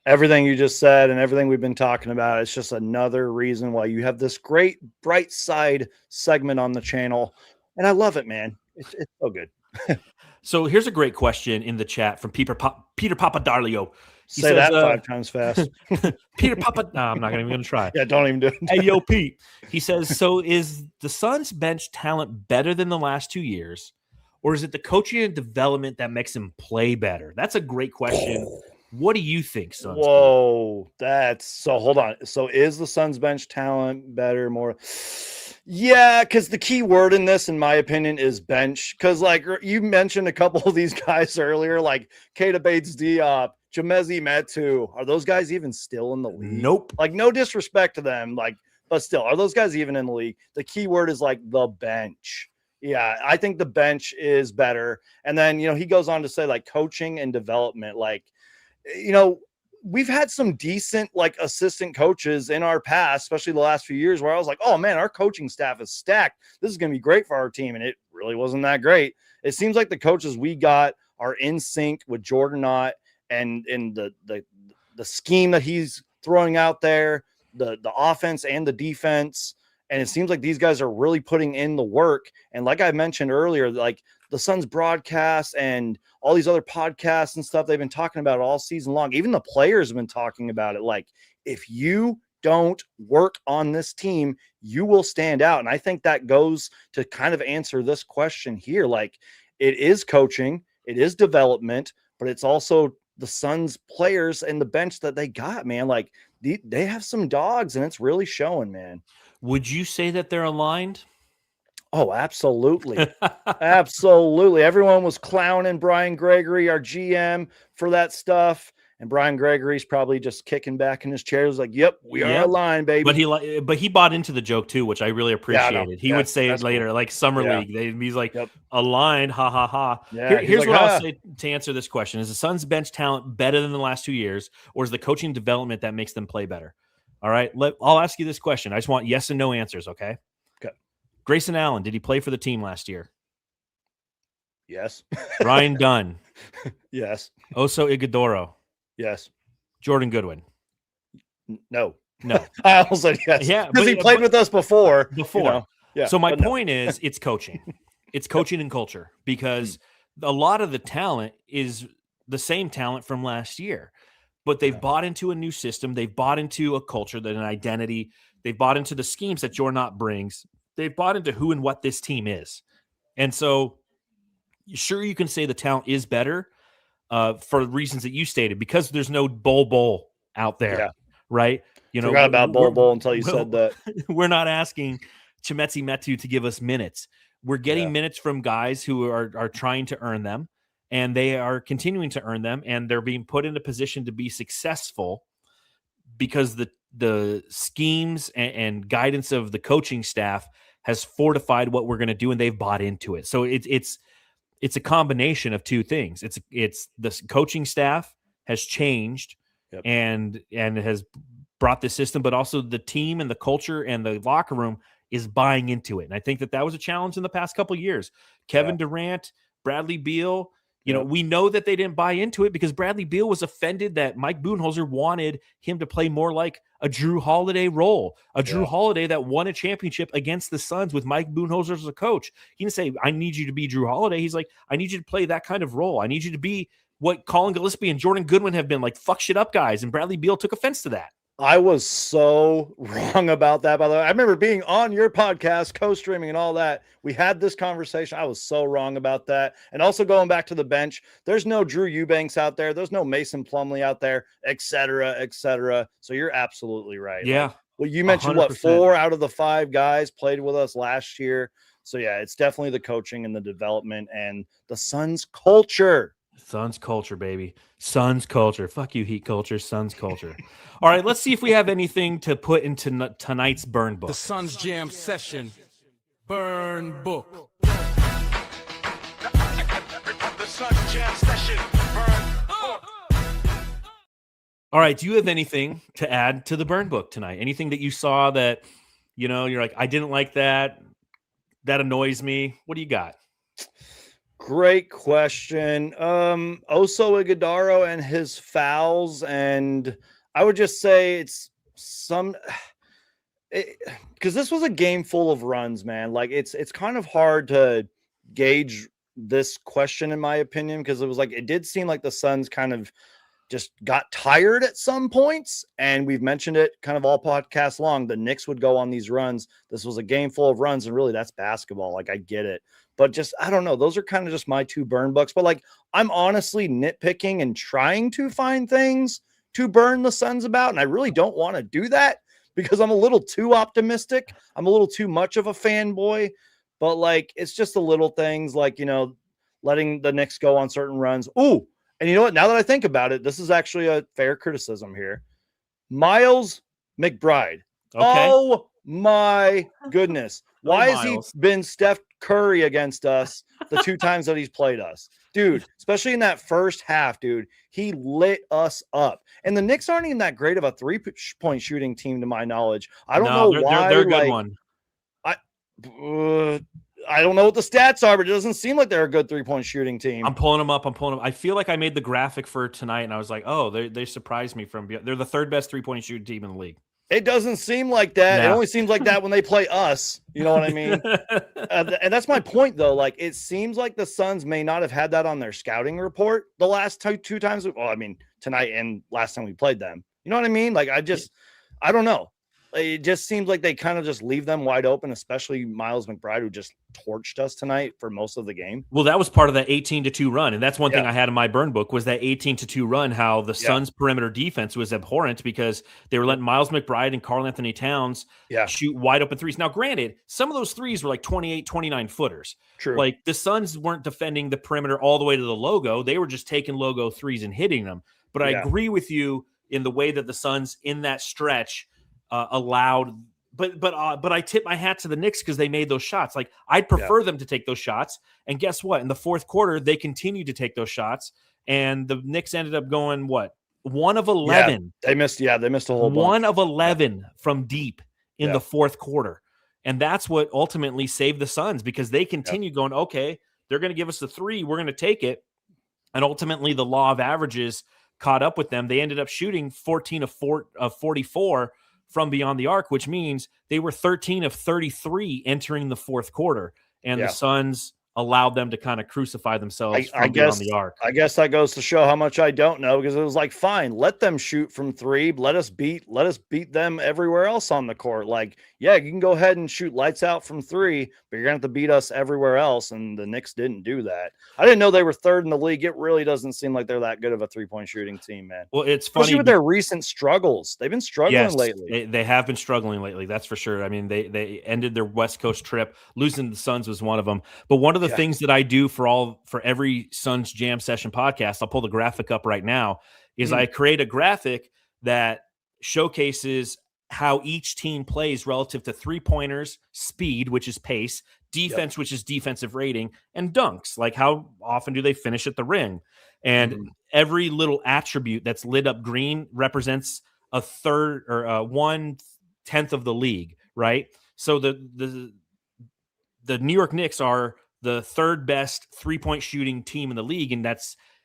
everything you just said and everything we've been talking about. It's just another reason why you have this great bright side segment on the channel. And I love it, man. It's so good. So here's a great question in the chat from Peter Papadarlio. He Say says, that 5 times fast. Peter Papa. No, I'm not even going to try. Yeah, don't even do it. Hey, yo, Pete. He says, so is the Suns bench talent better than the last 2 years, or is it the coaching and development that makes them play better? That's a great question. What do you think, Suns? Whoa, hold on. So is the Suns bench talent better, more? Yeah, because the key word in this, in my opinion, is bench. Because like you mentioned a couple of these guys earlier, like Keita Bates-Diop, Jamezi Metu. Are those guys even still in the league? Nope. Like, no disrespect to them, like, but still, are those guys even in the league? The key word is like the bench. Yeah, I think the bench is better. And then, he goes on to say like coaching and development, like, we've had some decent like assistant coaches in our past, especially the last few years, where I was like, oh man, our coaching staff is stacked. This is going to be great for our team. And it really wasn't that great. It seems like the coaches we got are in sync with Jordan Knott and the scheme that he's throwing out there, the offense and the defense. And it seems like these guys are really putting in the work. And like I mentioned earlier, like the Suns broadcast and all these other podcasts and stuff, they've been talking about it all season long. Even the players have been talking about it. Like, if you don't work on this team, you will stand out. And I think that goes to kind of answer this question here. Like, it is coaching, it is development, but it's also the Suns players and the bench that they got, man. Like, they have some dogs and it's really showing, man. Would you say that they're aligned? Oh, absolutely. Absolutely. Everyone was clowning Brian Gregory, our GM, for that stuff. And Brian Gregory's probably just kicking back in his chair. He was like, yep, we are aligned, baby. But he bought into the joke too, which I really appreciated. He would say it later, cool. Like Summer League. He's like, aligned, ha, ha, ha. Yeah, here's like, what I'll say to answer this question. Is the Suns bench talent better than the last 2 years, or is the coaching development that makes them play better? All right, I'll ask you this question. I just want yes and no answers, okay? Okay. Grayson Allen, did he play for the team last year? Yes. Ryan Dunn. Yes. Oso Ighodaro. Yes. Jordan Goodwin. No. I almost said yes. Yeah, because he played with us before. Yeah. So my point is, it's coaching. It's coaching and culture, because a lot of the talent is the same talent from last year, but they've bought into a new system. They've bought into a culture, an identity. They've bought into the schemes that Jordan Knott brings. They've bought into who and what this team is. And so sure, you can say the talent is better for the reasons that you stated, because there's no bowl out there, right? Forgot about bowl until you said that. We're not asking Chimezie Metu to give us minutes. We're getting minutes from guys who are trying to earn them, and they are continuing to earn them, and they're being put in a position to be successful because the schemes and guidance of the coaching staff has fortified what we're going to do, and they've bought into it. So it's a combination of two things. It's the coaching staff has changed and has brought the system, but also the team and the culture and the locker room is buying into it. And I think that was a challenge in the past couple of years. Kevin Durant, Bradley Beal, You know, we know that they didn't buy into it because Bradley Beal was offended that Mike Budenholzer wanted him to play more like a Drew Holiday role, a Drew Holiday that won a championship against the Suns with Mike Budenholzer as a coach. He didn't say, I need you to be Drew Holiday. He's like, I need you to play that kind of role. I need you to be what Colin Gillespie and Jordan Goodwin have been, like, fuck shit up guys. And Bradley Beal took offense to that. I was so wrong about that, by the way. I remember being on your podcast, co-streaming and all that. We had this conversation. I was so wrong about that. And also going back to the bench, there's no Drew Eubanks out there. There's no Mason Plumlee out there, et cetera, et cetera. So you're absolutely right. Yeah. Like, well, you mentioned 100%. 4 out of the 5 guys played with us last year. So yeah, it's definitely the coaching and the development and the Suns culture. Suns culture, baby. Suns culture. Fuck you, Heat culture. Suns culture. All right, let's see if we have anything to put into tonight's burn book. The Suns Jam session. Burn book. The Suns Jam session. All right, do you have anything to add to the burn book tonight? Anything that you saw that, you know, you're like, I didn't like that. That annoys me. What do you got? Great question. Oso Iguodaro and his fouls, and I would just say it's because this was a game full of runs, man. Like it's kind of hard to gauge this question in my opinion, because it was like, it did seem like the Suns kind of just got tired at some points, and we've mentioned it kind of all podcast long. The Knicks would go on these runs. This was a game full of runs, and really that's basketball. Like I get it. But just, I don't know. Those are kind of just my 2 burn books. But like, I'm honestly nitpicking and trying to find things to burn the Suns about. And I really don't want to do that because I'm a little too optimistic. I'm a little too much of a fanboy. But like, it's just the little things like, you know, letting the Knicks go on certain runs. Ooh, and you know what? Now that I think about it, this is actually a fair criticism here. Miles McBride. Okay. Oh my goodness. Why has he been Steph Curry against us the 2 times that he's played us? Dude, especially in that first half, dude, he lit us up. And the Knicks aren't even that great of a 3-point shooting team, to my knowledge. I don't know why. They're a good one. I don't know what the stats are, but it doesn't seem like they're a good 3-point shooting team. I'm pulling them up. I feel like I made the graphic for tonight, and I was like, oh, they surprised me they're the 3rd best 3-point shooting team in the league. It doesn't seem like that. Yeah. It only seems like that when they play us. You know what I mean? And that's my point, though. Like, it seems like the Suns may not have had that on their scouting report the last two times. Well, I mean, tonight and last time we played them. You know what I mean? Like, I don't know. It just seems like they kind of just leave them wide open, especially Miles McBride, who just torched us tonight for most of the game. Well, that was part of that 18-2 run. And that's one thing I had in my burn book was that 18-2 run, how the Suns perimeter defense was abhorrent because they were letting Miles McBride and Karl Anthony Towns shoot wide open threes. Now, granted, some of those threes were like 28, 29 footers. True. Like the Suns weren't defending the perimeter all the way to the logo. They were just taking logo threes and hitting them. But I agree with you in the way that the Suns in that stretch allowed, but I tip my hat to the Knicks because they made those shots. Like I'd prefer them to take those shots. And guess what? In the 4th quarter, they continued to take those shots, and the Knicks ended up going 1 of 11. They missed a whole bunch. 1 of 11 from deep in the 4th quarter, and that's what ultimately saved the Suns because they continued going. Okay, they're going to give us the 3. We're going to take it, and ultimately the law of averages caught up with them. They ended up shooting 14 of 44. From beyond the arc, which means they were 13 of 33 entering the 4th quarter, and the Suns allowed them to kind of crucify themselves beyond the arc. I guess that goes to show how much I don't know, because it was like, fine, let them shoot from 3. Let us beat them everywhere else on the court. Like, yeah, you can go ahead and shoot lights out from 3, but you're gonna have to beat us everywhere else. And the Knicks didn't do that. I didn't know they were 3rd in the league. It really doesn't seem like they're that good of a 3-point shooting team, man. Well, it's funny, especially with their recent struggles. They've been struggling lately. They have been struggling lately. That's for sure. I mean, they ended their West Coast trip. Losing the Suns was one of them. But one of the things that I do for every Suns Jam Session podcast, I'll pull the graphic up right now, is I create a graphic that showcases how each team plays relative to 3-pointers, speed, which is pace, defense, which is defensive rating, and dunks, like how often do they finish at the ring. And every little attribute that's lit up green represents a third or 1/10 of the league, right? So the New York Knicks are the third best 3-point shooting team in the league, and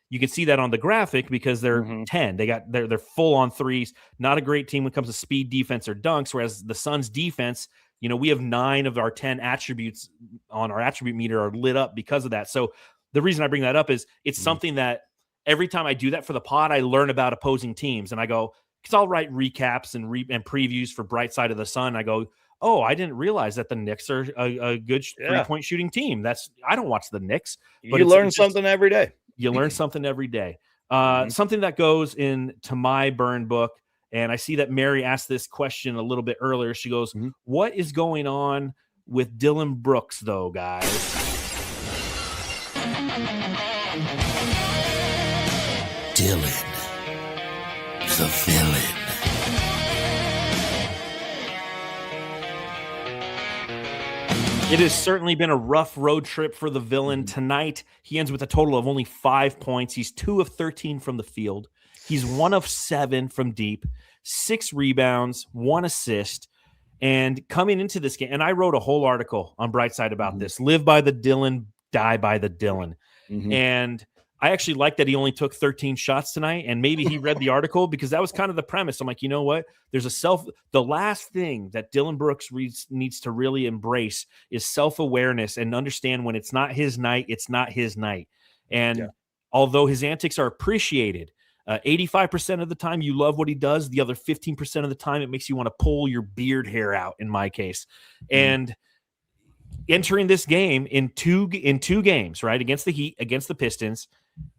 you can see that on the graphic because they're 10. They're full on threes. Not a great team when it comes to speed, defense, or dunks. Whereas the Suns defense, we have 9 of our 10 attributes on our attribute meter are lit up because of that. So the reason I bring that up is it's something that every time I do that for the pod, I learn about opposing teams, and I go, because I'll write recaps and previews for Bright Side of the Sun. I go, oh, I didn't realize that the Knicks are a good 3-point shooting team. I don't watch the Knicks. But you learn something every day. You learn something every day. Something that goes into my burn book, and I see that Mary asked this question a little bit earlier. She goes, what is going on with Dylan Brooks, though, guys? Dylan, the villain. It has certainly been a rough road trip for the villain tonight. He ends with a total of only 5 points. He's 2 of 13 from the field. He's 1 of 7 from deep, 6 rebounds, 1 assist. And coming into this game, and I wrote a whole article on Brightside about this, live by the Dylan, die by the Dylan. And I actually like that he only took 13 shots tonight, and maybe he read the article because that was kind of the premise. I'm like, you know what? The last thing that Dylan Brooks needs to really embrace is self-awareness and understand when it's not his night, it's not his night. And although his antics are appreciated, 85% of the time you love what he does. The other 15% of the time, it makes you want to pull your beard hair out in my case. And entering this game in two games, right, against the Heat, against the Pistons,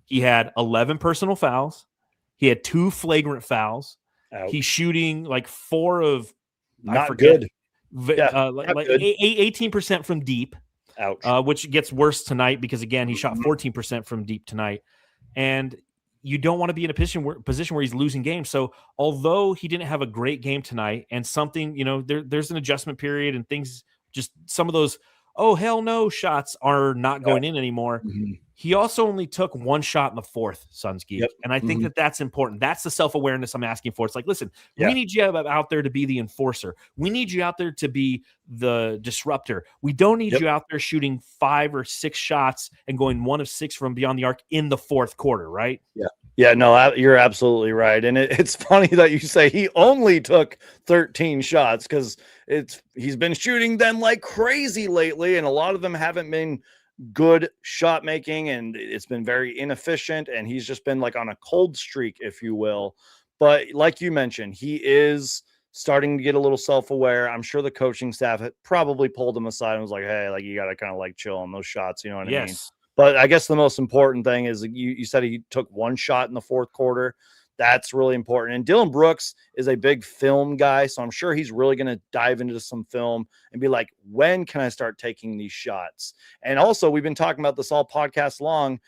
he had 11 personal fouls. He had 2 flagrant fouls. Ouch. He's shooting like 4 of not good. 18% from deep. Ouch. Which gets worse tonight because again he shot 14% from deep tonight, and you don't want to be in a position where he's losing games. So although he didn't have a great game tonight, and something there's an adjustment period and things, just some of those oh hell no shots are not going in anymore. He also only took 1 shot in the fourth, SunsGeek. And I think that's important. That's the self-awareness I'm asking for. It's like, listen, we need you out there to be the enforcer. We need you out there to be the disruptor. We don't need you out there shooting 5 or 6 shots and going 1 of 6 from beyond the arc in the fourth quarter, right? Yeah, no, you're absolutely right. And it's funny that you say he only took 13 shots because he's been shooting them like crazy lately, and a lot of them haven't been good shot making, and it's been very inefficient, and he's just been like on a cold streak, if you will. But like you mentioned, he is starting to get a little self-aware. I'm sure the coaching staff had probably pulled him aside and was like, hey, like you got to kind of like chill on those shots. You know what I mean? But I guess the most important thing is you said he took 1 shot in the fourth quarter. That's really important. And Dylan Brooks is a big film guy, so I'm sure he's really going to dive into some film and be like, when can I start taking these shots? And also, we've been talking about this all podcast long.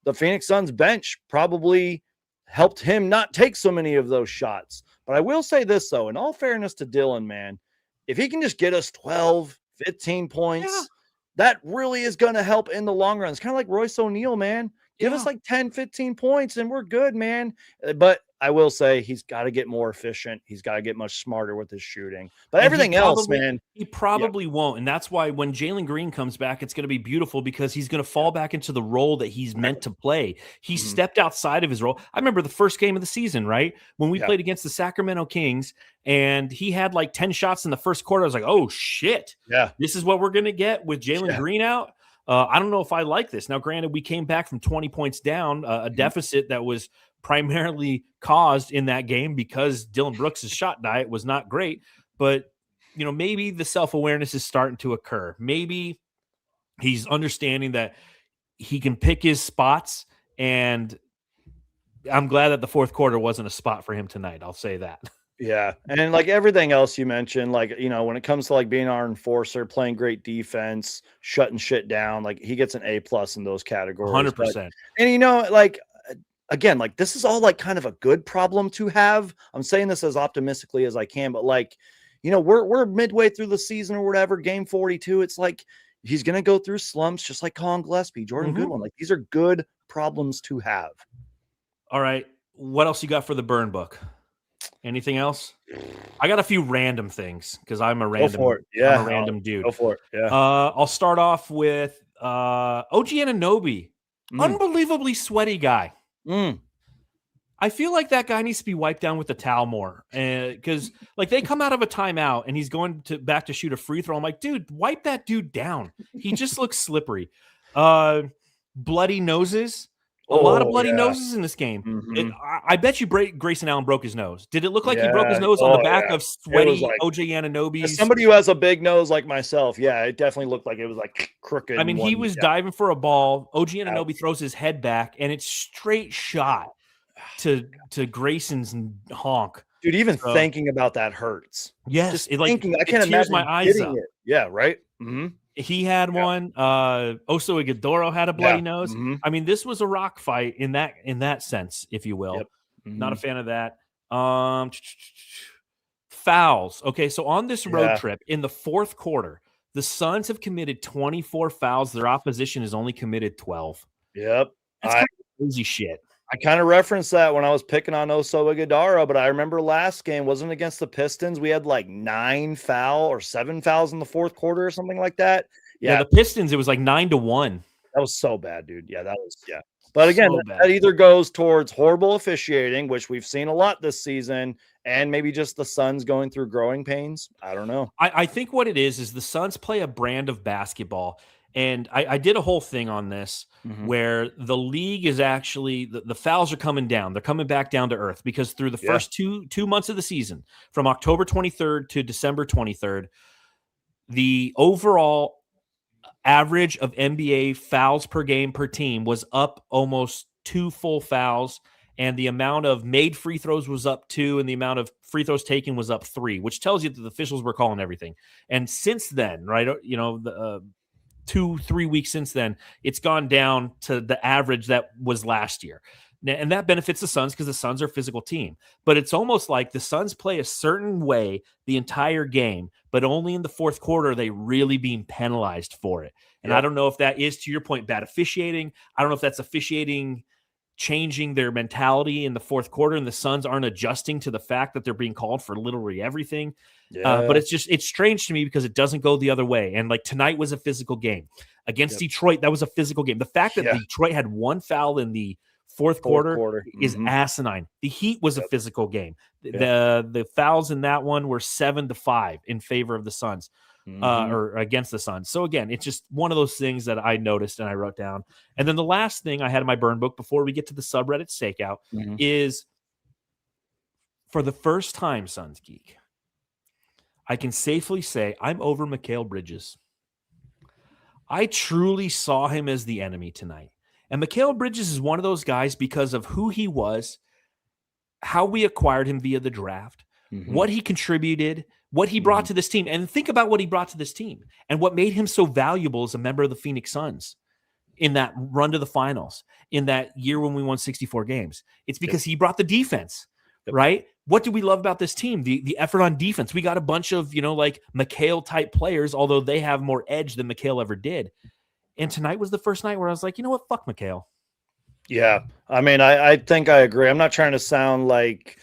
The Phoenix Suns bench probably helped him not take so many of those shots. But I will say this, though, in all fairness to Dylan, man, if he can just get us 12, 15 points, that really is going to help in the long run. It's kind of like Royce O'Neal, man. Give us like 10, 15 points and we're good, man. But I will say he's got to get more efficient. He's got to get much smarter with his shooting. But everything else, man. He probably won't. And that's why when Jalen Green comes back, it's going to be beautiful because he's going to fall back into the role that he's meant to play. He stepped outside of his role. I remember the first game of the season, right? When we played against the Sacramento Kings and he had like 10 shots in the first quarter. I was like, oh, shit. Yeah. This is what we're going to get with Jalen Green out. I don't know if I like this. Now, granted, we came back from 20 points down, a deficit that was primarily caused in that game because Dylan Brooks' shot diet was not great. But, maybe the self-awareness is starting to occur. Maybe he's understanding that he can pick his spots. And I'm glad that the fourth quarter wasn't a spot for him tonight. I'll say that. Yeah. And like everything else you mentioned, like, when it comes to like being our enforcer, playing great defense, shutting shit down, like he gets an A+ in those categories. 100%. And like, again, like this is all like kind of a good problem to have. I'm saying this as optimistically as I can, but like, we're midway through the season or whatever, game 42. It's like, he's going to go through slumps, just like Colin Gillespie, Jordan Goodwin. Like these are good problems to have. All right. What else you got for the burn book? Anything else? I got a few random things because I'm a random, I'm a random dude. Go for it. Yeah. I'll start off with OG Anunoby, unbelievably sweaty guy. I feel like that guy needs to be wiped down with the towel more, because like they come out of a timeout and he's going back to shoot a free throw. I'm like, dude, wipe that dude down. He just looks slippery. Bloody noses. A lot of bloody noses in this game. I bet you Grayson Allen broke his nose. Did it look like he broke his nose on the back of sweaty OG Anunoby? As somebody who has a big nose like myself, yeah, it definitely looked like it was like crooked. I mean, he was diving for a ball. OG Anunoby throws his head back, and it's straight shot to Grayson's honk. Dude, even thinking about that hurts. Yes, just thinking, I can't imagine my eyes up. It. Yeah, right. He had one. Oso Ighodaro had a bloody nose. I mean, this was a rock fight in that sense, if you will. Not a fan of that. Fouls. Okay, so on this road trip in the fourth quarter, the Suns have committed 24 fouls. Their opposition has only committed 12. Yep, that's kind of crazy shit. I kind of referenced that when I was picking on Oso Ighodaro, but I remember last game wasn't against the Pistons. We had like 7 fouls in the fourth quarter or something like that. Yeah, the Pistons, it was like 9-1. That was so bad, dude. Yeah, that was But again, so that either goes towards horrible officiating, which we've seen a lot this season, and maybe just the Suns going through growing pains. I don't know. I think what it is the Suns play a brand of basketball. And I did a whole thing on this where the league is actually the fouls are coming down. They're coming back down to earth because through the first two months of the season, from October 23rd to December 23rd, the overall average of NBA fouls per game per team was up almost 2 full fouls. And the amount of made free throws was up 2, and the amount of free throws taken was up 3, which tells you that the officials were calling everything. And since then, right, 2-3 weeks since then, it's gone down to the average that was last year. And that benefits the Suns because the Suns are a physical team. But it's almost like the Suns play a certain way the entire game, but only in the fourth quarter are they really being penalized for it. And I don't know if that is, to your point, bad officiating. I don't know if that's officiating changing their mentality in the fourth quarter, and the Suns aren't adjusting to the fact that they're being called for literally everything. But it's strange to me because it doesn't go the other way. And like tonight was a physical game against Detroit. That was a physical game. The fact that Detroit had 1 foul in the fourth quarter is asinine. The Heat was a physical game. The fouls in that one were 7-5 in favor of the Suns. Or against the Suns. So again, it's just one of those things that I noticed and I wrote down. And then the last thing I had in my burn book before we get to the subreddit stakeout is, for the first time, SunsGeek, I can safely say I'm over Mikal Bridges. I truly saw him as the enemy tonight. And Mikal Bridges is one of those guys because of who he was, how we acquired him via the draft, what he contributed, what he brought to this team. And think about what he brought to this team and what made him so valuable as a member of the Phoenix Suns in that run to the finals, in that year when we won 64 games. It's because he brought the defense, right? What do we love about this team? The effort on defense. We got a bunch of, like Mikal type players, although they have more edge than Mikal ever did. And tonight was the first night where I was like, you know what? Fuck Mikal. Yeah. I mean, I think I agree. I'm not trying to sound like,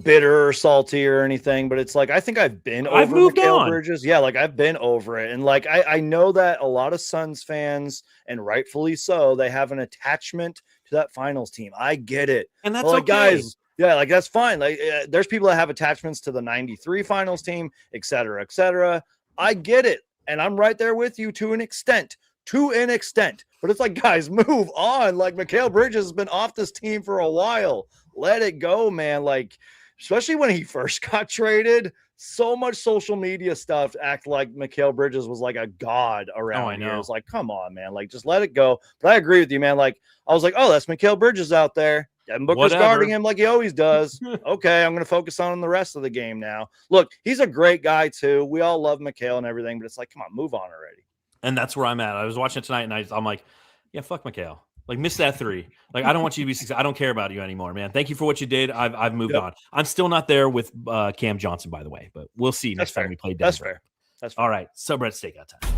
bitter or salty or anything, but it's like, I think I've over Mikal Bridges. Yeah. Like I've been over it. And like, I know that a lot of Suns fans, and rightfully so, they have an attachment to that finals team. I get it. And that's like, okay. Guys, yeah, like that's fine. Like there's people that have attachments to the 93 finals team, et cetera, et cetera. I get it. And I'm right there with you to an extent. But it's like, guys, move on. Like Mikal Bridges has been off this team for a while. Let it go, man. Like, especially when he first got traded, so much social media stuff act like Mikal Bridges was like a god around here. It's like, come on, man. Like, just let it go. But I agree with you, man. Like, I was like, oh, that's Mikal Bridges out there. Devin Booker's guarding him like he always does. Okay, I'm going to focus on the rest of the game now. Look, he's a great guy, too. We all love Mikal and everything, but it's like, come on, move on already. And that's where I'm at. I was watching it tonight, and I'm like, yeah, fuck Mikal. Like, miss that 3. Like, I don't want you to be successful. I don't care about you anymore, man. Thank you for what you did. I've moved on. I'm still not there with Cam Johnson, by the way, but we'll see next time we play Denver. That's fair. All right, subreddit stakeout time.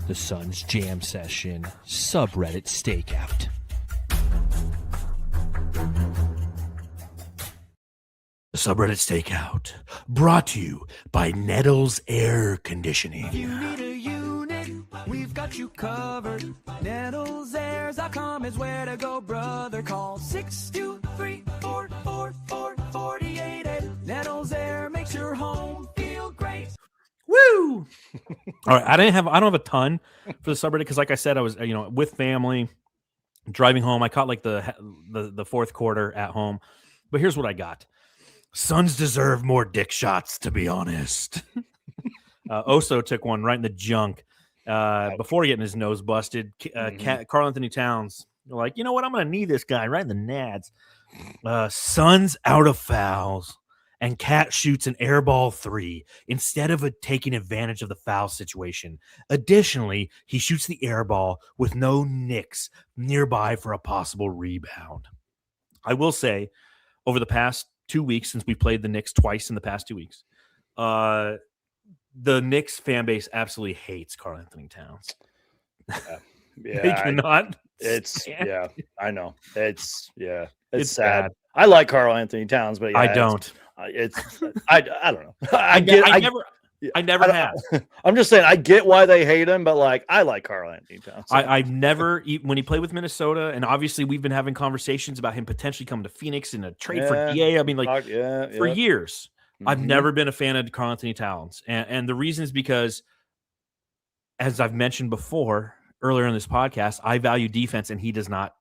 The Suns Jam Session subreddit stakeout. The subreddit stakeout brought to you by Nettles Air Conditioning. You need a unit. We've got you covered. NettlesAirs.com is where to go, brother. Call 623-444-4888. Nettles Air makes your home feel great. Woo! All right, I don't have a ton for the subreddit because, like I said, I was with family, driving home. I caught like the fourth quarter at home, but here's what I got: Suns deserve more dick shots, to be honest. Oso took one right in the junk before getting his nose busted. Karl Anthony Towns, like, you know what? I'm going to knee this guy right in the nads. Suns out of fouls, and Cat shoots an air ball 3 instead of taking advantage of the foul situation. Additionally, he shoots the air ball with no Knicks nearby for a possible rebound. I will say, over the past 2 weeks, since we played the Knicks twice in the past 2 weeks, the Knicks fan base absolutely hates Karl Anthony Towns. Yeah, they cannot. I know. It's sad. bad. I like Karl Anthony Towns, but I don't. I don't know. I never have. I'm just saying I get why they hate him, but like I like Karl Anthony Towns. So. I've never, when he played with Minnesota, and obviously we've been having conversations about him potentially coming to Phoenix in a trade for DA. I mean, like for years. I've never been a fan of Karl Anthony Towns. And the reason is because, as I've mentioned before earlier in this podcast, I value defense, and he does not.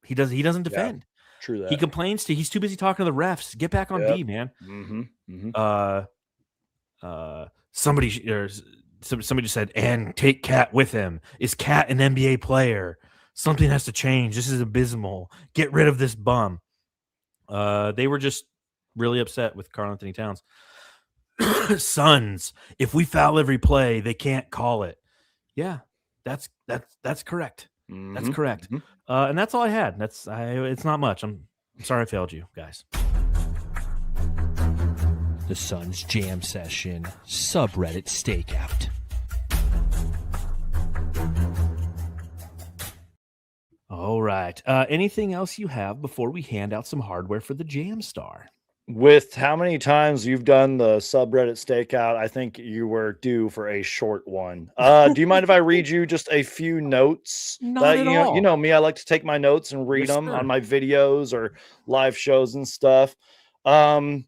He doesn't defend. True that. He complains he's too busy talking to the refs. Get back on D, man. Somebody just said, and take Cat with him. Is Cat an NBA player? Something has to change. This is abysmal. Get rid of this bum. They were just really upset with Karl Anthony Towns. Suns, if we foul every play, they can't call it. Yeah, that's correct. That's correct. And that's all I had. It's not much. I'm sorry I failed you guys. The Suns Jam Session subreddit stakeout. All right. Anything else you have before we hand out some hardware for the Jam Star? With how many times you've done the subreddit stakeout, I think you were due for a short one. Do you mind if I read you just a few notes? Not at all. You know me, I like to take my notes and read them on my videos or live shows and stuff. I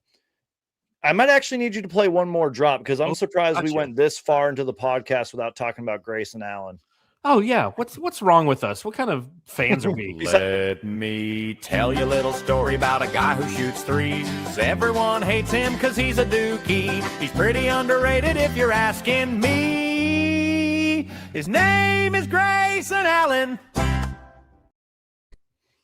might actually need you to play one more drop because I'm surprised we went this far into the podcast without talking about Grayson Allen. Oh, yeah. What's wrong with us? What kind of fans are we? Let me tell you a little story about a guy who shoots threes. Everyone hates him because he's a dookie. He's pretty underrated if you're asking me. His name is Grayson Allen.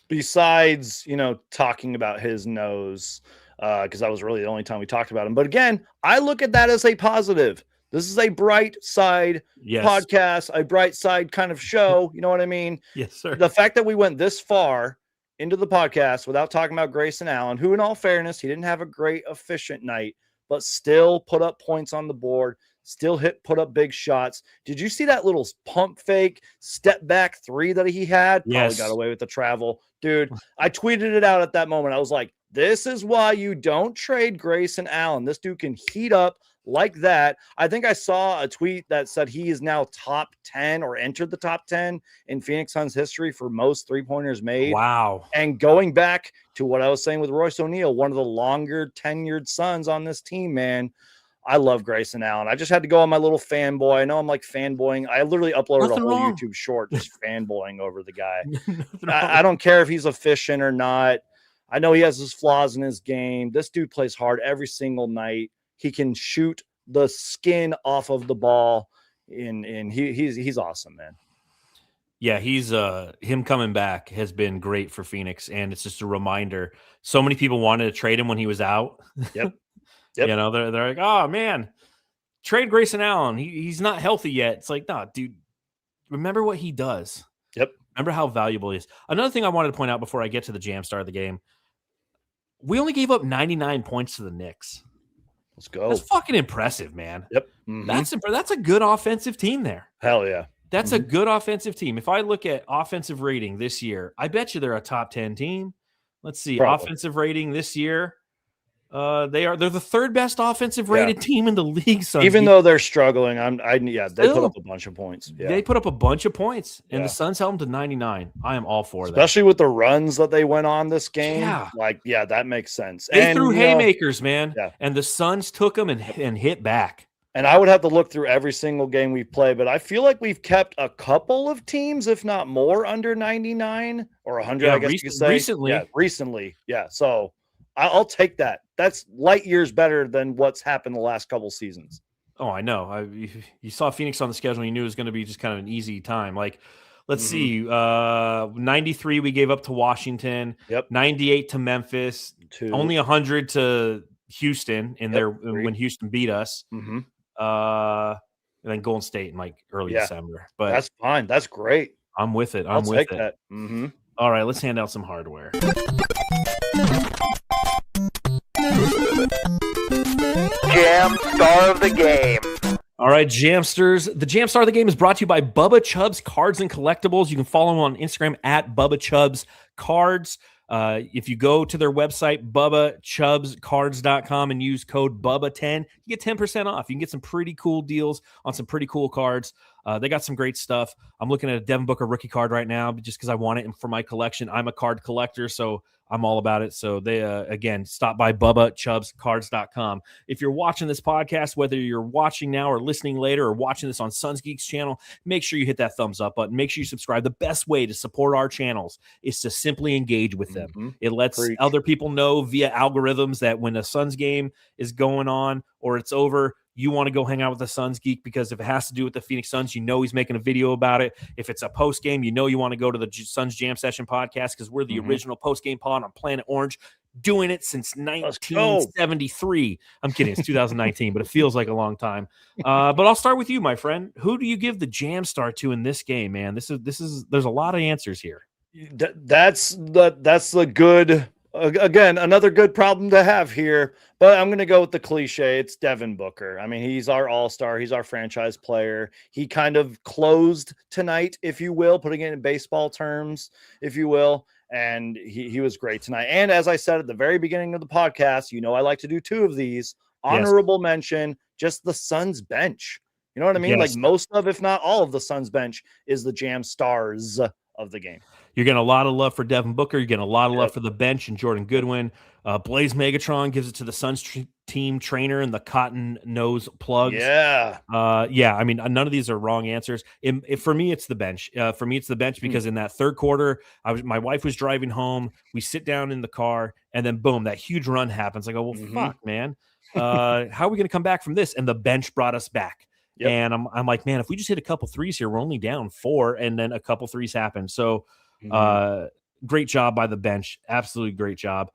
Besides, talking about his nose, because that was really the only time we talked about him. But again, I look at that as a positive. This is a bright side podcast, a bright side kind of show. You know what I mean? Yes, sir. The fact that we went this far into the podcast without talking about Grayson Allen, who in all fairness, he didn't have a great efficient night, but still put up points on the board, still put up big shots. Did you see that little pump fake step back 3 that he had? Yes. Probably got away with the travel. Dude, I tweeted it out at that moment. I was like, this is why you don't trade Grayson Allen. This dude can heat up like that. I think I saw a tweet that said he is now top 10 or entered the top 10 in Phoenix Suns history for most three-pointers made. Wow. And going back to what I was saying with Royce O'Neal, one of the longer tenured Suns on this team, man. I love Grayson Allen. I just had to go on my little fanboy. I know I'm like fanboying. I literally uploaded a whole YouTube short just fanboying over the guy. I don't care if he's efficient or not. I know he has his flaws in his game. This dude plays hard every single night. He can shoot the skin off of the ball, and he's awesome, man. Yeah, he's him coming back has been great for Phoenix, and it's just a reminder. So many people wanted to trade him when he was out. Yep. They're like, oh man, trade Grayson Allen. He's not healthy yet. It's like, no, dude. Remember what he does. Yep. Remember how valuable he is. Another thing I wanted to point out before I get to the jam star of the game. We only gave up 99 points to the Knicks. Let's go. That's fucking impressive, man. Yep. That's a good offensive team there. Hell yeah. That's a good offensive team. If I look at offensive rating this year, I bet you they're a top 10 team. Let's see. Probably. Offensive rating this year. They're the third best offensive rated team in the league. Even though they're struggling, they put up a bunch of points. They put up a bunch of points, and the Suns held them to 99. I am all for that, especially with the runs that they went on this game. That makes sense. They threw haymakers, man, and the Suns took them and hit back. And I would have to look through every single game we play, but I feel like we've kept a couple of teams, if not more, under 99 or 100. I guess you could say recently. Yeah, so I'll take that. That's light years better than what's happened the last couple seasons. Oh, I know. You saw Phoenix on the schedule, you knew it was going to be just kind of an easy time. Like, let's see, 93 we gave up to Washington. 98 to Memphis. Only 100 to Houston when Houston beat us. And then Golden State in like early December. But that's fine. That's great. I'm with it. I'll take that. All right, let's hand out some hardware. Jam Star of the Game. All right, Jamsters. The Jam Star of the Game is brought to you by Bubba Chubbs Cards and Collectibles. You can follow them on Instagram at Bubba Chubbs Cards. If you go to their website, BubbaChubbsCards.com, and use code BUBBA10, you get 10% off. You can get some pretty cool deals on some pretty cool cards. They got some great stuff. I'm looking at a Devin Booker rookie card right now just because I want it for my collection. I'm a card collector, so I'm all about it. So they, again, stop by BubbaChubbsCards.com. If you're watching this podcast, whether you're watching now or listening later or watching this on SunsGeek's channel, make sure you hit that thumbs up button. Make sure you subscribe. The best way to support our channels is to simply engage with them. It lets other people know via algorithms that when a Suns game is going on or it's over, you want to go hang out with the Suns Geek, because if it has to do with the Phoenix Suns, you know he's making a video about it. If it's a post game, you know you want to go to the Suns Jam Session podcast, because we're the original post game pod on Planet Orange, doing it since 1973. I'm kidding, it's 2019, but it feels like a long time. But I'll start with you, my friend. Who do you give the Jam Star to in this game, man? This is there's a lot of answers here. That's the good. Again, another good problem to have here, but I'm going to go with the cliche. It's Devin Booker. I mean, he's our all-star. He's our franchise player. He kind of closed tonight, if you will, putting it in baseball terms, if you will. And he was great tonight. And as I said at the very beginning of the podcast, you know, I like to do two of these. Honorable mention, just the Suns bench. You know what I mean? Like most of, if not all of the Suns bench is the Jam Stars of the game. You're getting a lot of love for Devin Booker. You're getting a lot of love for the bench and Jordan Goodwin. Blaze Megatron gives it to the Suns team trainer and the cotton nose plugs. I mean, none of these are wrong answers. For me, it's the bench. For me, it's the bench because in that third quarter, my wife was driving home. We sit down in the car, and then boom, that huge run happens. I go, well, fuck, man. How are we going to come back from this? And the bench brought us back. And I'm like, man, if we just hit a couple threes here, we're only down 4, and then a couple threes happen. So great job by the bench. Absolutely great job.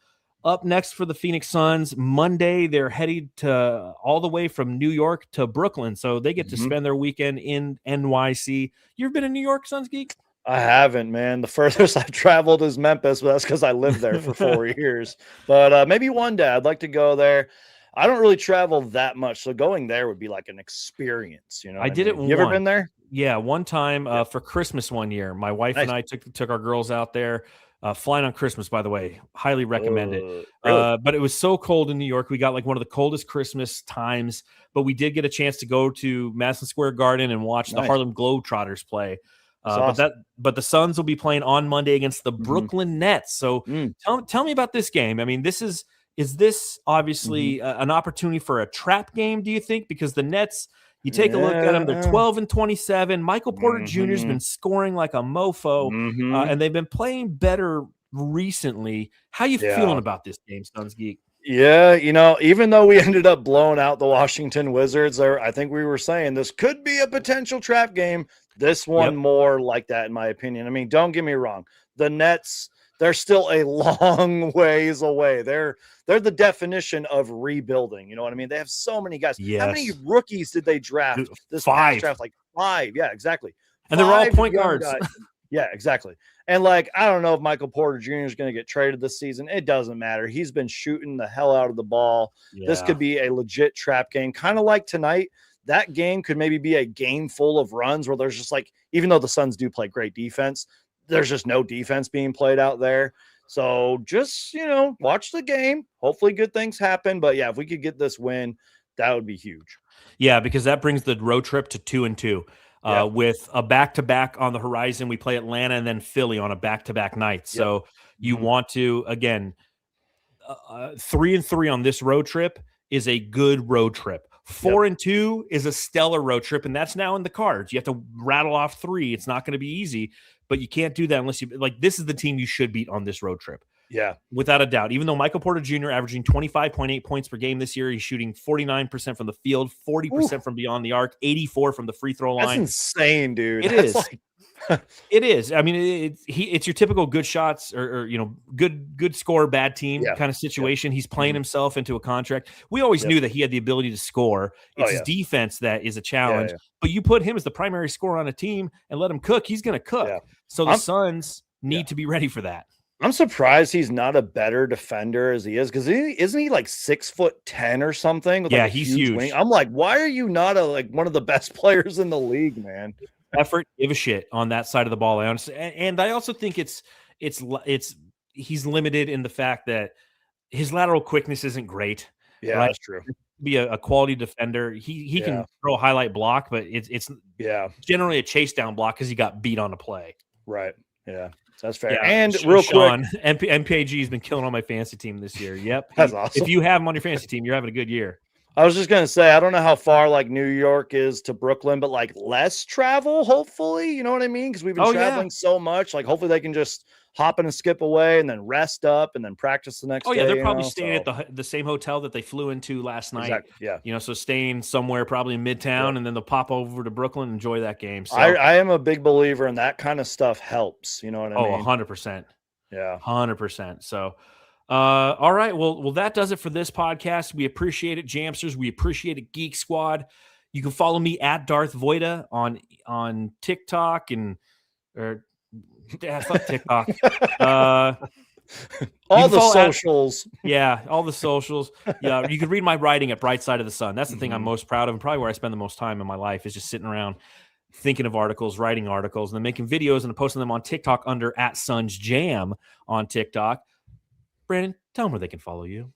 Up next for the Phoenix Suns, Monday, they're headed to all the way from New York to Brooklyn. So they get to spend their weekend in NYC. You ever been in New York, Suns Geek? I haven't, man. The furthest I've traveled is Memphis, but that's because I lived there for 4 years. But maybe one day I'd like to go there. I don't really travel that much, so going there would be like an experience. You know, I did it. You ever been there? Yeah, one time for Christmas one year. My wife and I took our girls out there. Flying on Christmas, by the way, highly recommend it. Really? But it was so cold in New York. We got like one of the coldest Christmas times, but we did get a chance to go to Madison Square Garden and watch the Harlem Globetrotters play. But the Suns will be playing on Monday against the Brooklyn Nets. So tell me about this game. I mean, is this obviously an opportunity for a trap game, do you think? Because the Nets, you take a look at them, they're 12-27. Michael Porter Jr. has been scoring like a mofo, and they've been playing better recently. How you feeling about this game, Suns Geek? Yeah, you know, even though we ended up blowing out the Washington Wizards, I think we were saying this could be a potential trap game. This one more like that, in my opinion. I mean, don't get me wrong. The Nets, they're still a long ways away. They're the definition of rebuilding. You know what I mean? They have so many guys. Yes. How many rookies did they draft this past draft? Like 5. Yeah, exactly. And they're all point guards. Yeah, exactly. And like, I don't know if Michael Porter Jr. is going to get traded this season. It doesn't matter. He's been shooting the hell out of the ball. Yeah. This could be a legit trap game. Kind of like tonight. That game could maybe be a game full of runs where there's just like, even though the Suns do play great defense, there's just no defense being played out there. So just, watch the game. Hopefully good things happen. But yeah, if we could get this win, that would be huge. Yeah, because that brings the road trip to 2-2. With a back-to-back on the horizon. We play Atlanta and then Philly on a back-to-back night. So you want to, again, 3-3 on this road trip is a good road trip. 4-2 is a stellar road trip, and that's now in the cards. You have to rattle off 3. It's not going to be easy, but you can't do that unless you – this is the team you should beat on this road trip. Yeah. Without a doubt. Even though Michael Porter Jr. averaging 25.8 points per game this year, he's shooting 49% from the field, 40% from beyond the arc, 84 from the free throw line. That's insane, dude. It is. It is. I mean, it's your typical good shots or good score, bad team kind of situation. He's playing himself into a contract. We always knew that he had the ability to score. It's his defense that is a challenge. But you put him as the primary scorer on a team and let him cook, he's going to cook. Yeah. So the Suns need to be ready for that. I'm surprised he's not a better defender as he is, because isn't he like 6'10" or something? With he's huge. Wing? I'm like, why are you not one of the best players in the league, man? Effort, give a shit on that side of the ball. I honestly, and I also think he's limited in the fact that his lateral quickness isn't great. Yeah, that's true. Be a quality defender. He can throw a highlight block, but it's generally a chase down block because he got beat on a play. Right. Yeah. That's fair. Yeah, and real Sean, quick, MPAG has been killing on my fantasy team this year. Yep. That's awesome. If you have him on your fantasy team, you're having a good year. I was just going to say, I don't know how far New York is to Brooklyn, but less travel, hopefully, you know what I mean? Because we've been traveling so much. Hopefully they can just hop in and skip away and then rest up and then practice the next day. They're probably staying at the same hotel that they flew into last night. Exactly. Yeah. So staying somewhere probably in Midtown, and then they'll pop over to Brooklyn and enjoy that game. So I am a big believer in that kind of stuff helps. You know what I mean? 100%. Yeah. 100%. So all right. Well, that does it for this podcast. We appreciate it, Jamsters. We appreciate it, Geek Squad. You can follow me at Darth Voida on TikTok fuck TikTok. All the socials. All the socials. Yeah, you can read my writing at Bright Side of the Sun. That's the thing I'm most proud of, and probably where I spend the most time in my life is just sitting around thinking of articles, writing articles, and then making videos and posting them on TikTok under at SunsJam on TikTok. Brandon, tell them where they can follow you.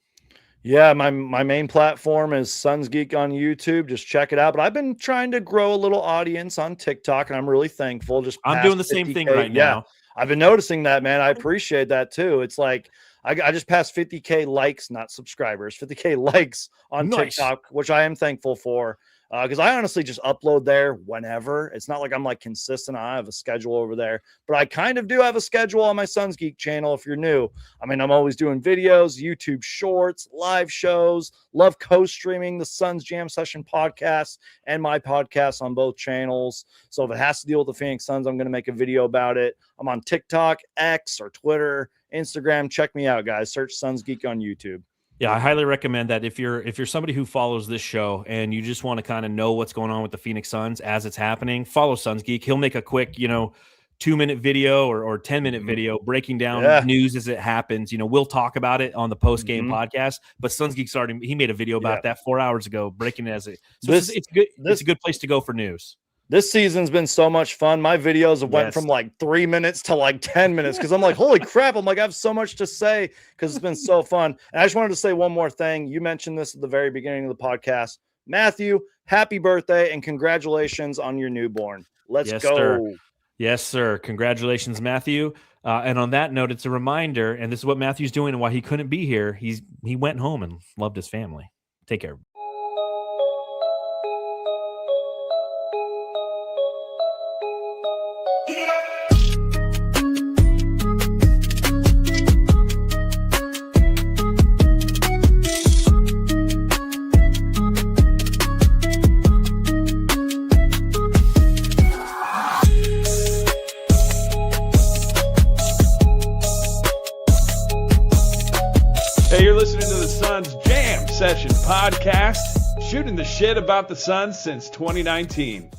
Yeah, my main platform is SunsGeek on YouTube. Just check it out. But I've been trying to grow a little audience on TikTok, and I'm really thankful. I'm doing the same thing right now. I've been noticing that, man. I appreciate that too. It's like I just passed 50K likes, not subscribers, 50K likes on TikTok, which I am thankful for. Because I honestly just upload there whenever. It's not like I'm consistent. I have a schedule over there, but I kind of do have a schedule on my SunsGeek channel. If you're new, I mean, I'm always doing videos, YouTube shorts, live shows, love co-streaming the Suns Jam Session podcast and my podcast on both channels. So if it has to deal with the Phoenix Suns, I'm going to make a video about it. I'm on TikTok, X, or Twitter, Instagram. Check me out, guys. Search SunsGeek on YouTube. Yeah, I highly recommend that if you're somebody who follows this show and you just want to kind of know what's going on with the Phoenix Suns as it's happening, follow SunsGeek. He'll make a quick, 2-minute video or 10-minute video breaking down news as it happens. We'll talk about it on the post-game podcast, but SunsGeek he made a video about that 4 hours ago, breaking it as it. So it's good. It's a good place to go for news. This season's been so much fun. My videos have went from 3 minutes to 10 minutes because I'm holy crap. I'm I have so much to say because it's been so fun. And I just wanted to say one more thing. You mentioned this at the very beginning of the podcast. Matthew, happy birthday and congratulations on your newborn. Let's go. Sir. Yes, sir. Congratulations, Matthew. And on that note, it's a reminder, and this is what Matthew's doing and why he couldn't be here. He went home and loved his family. Take care. You're listening to the Suns Jam Session podcast, shooting the shit about the Suns since 2019.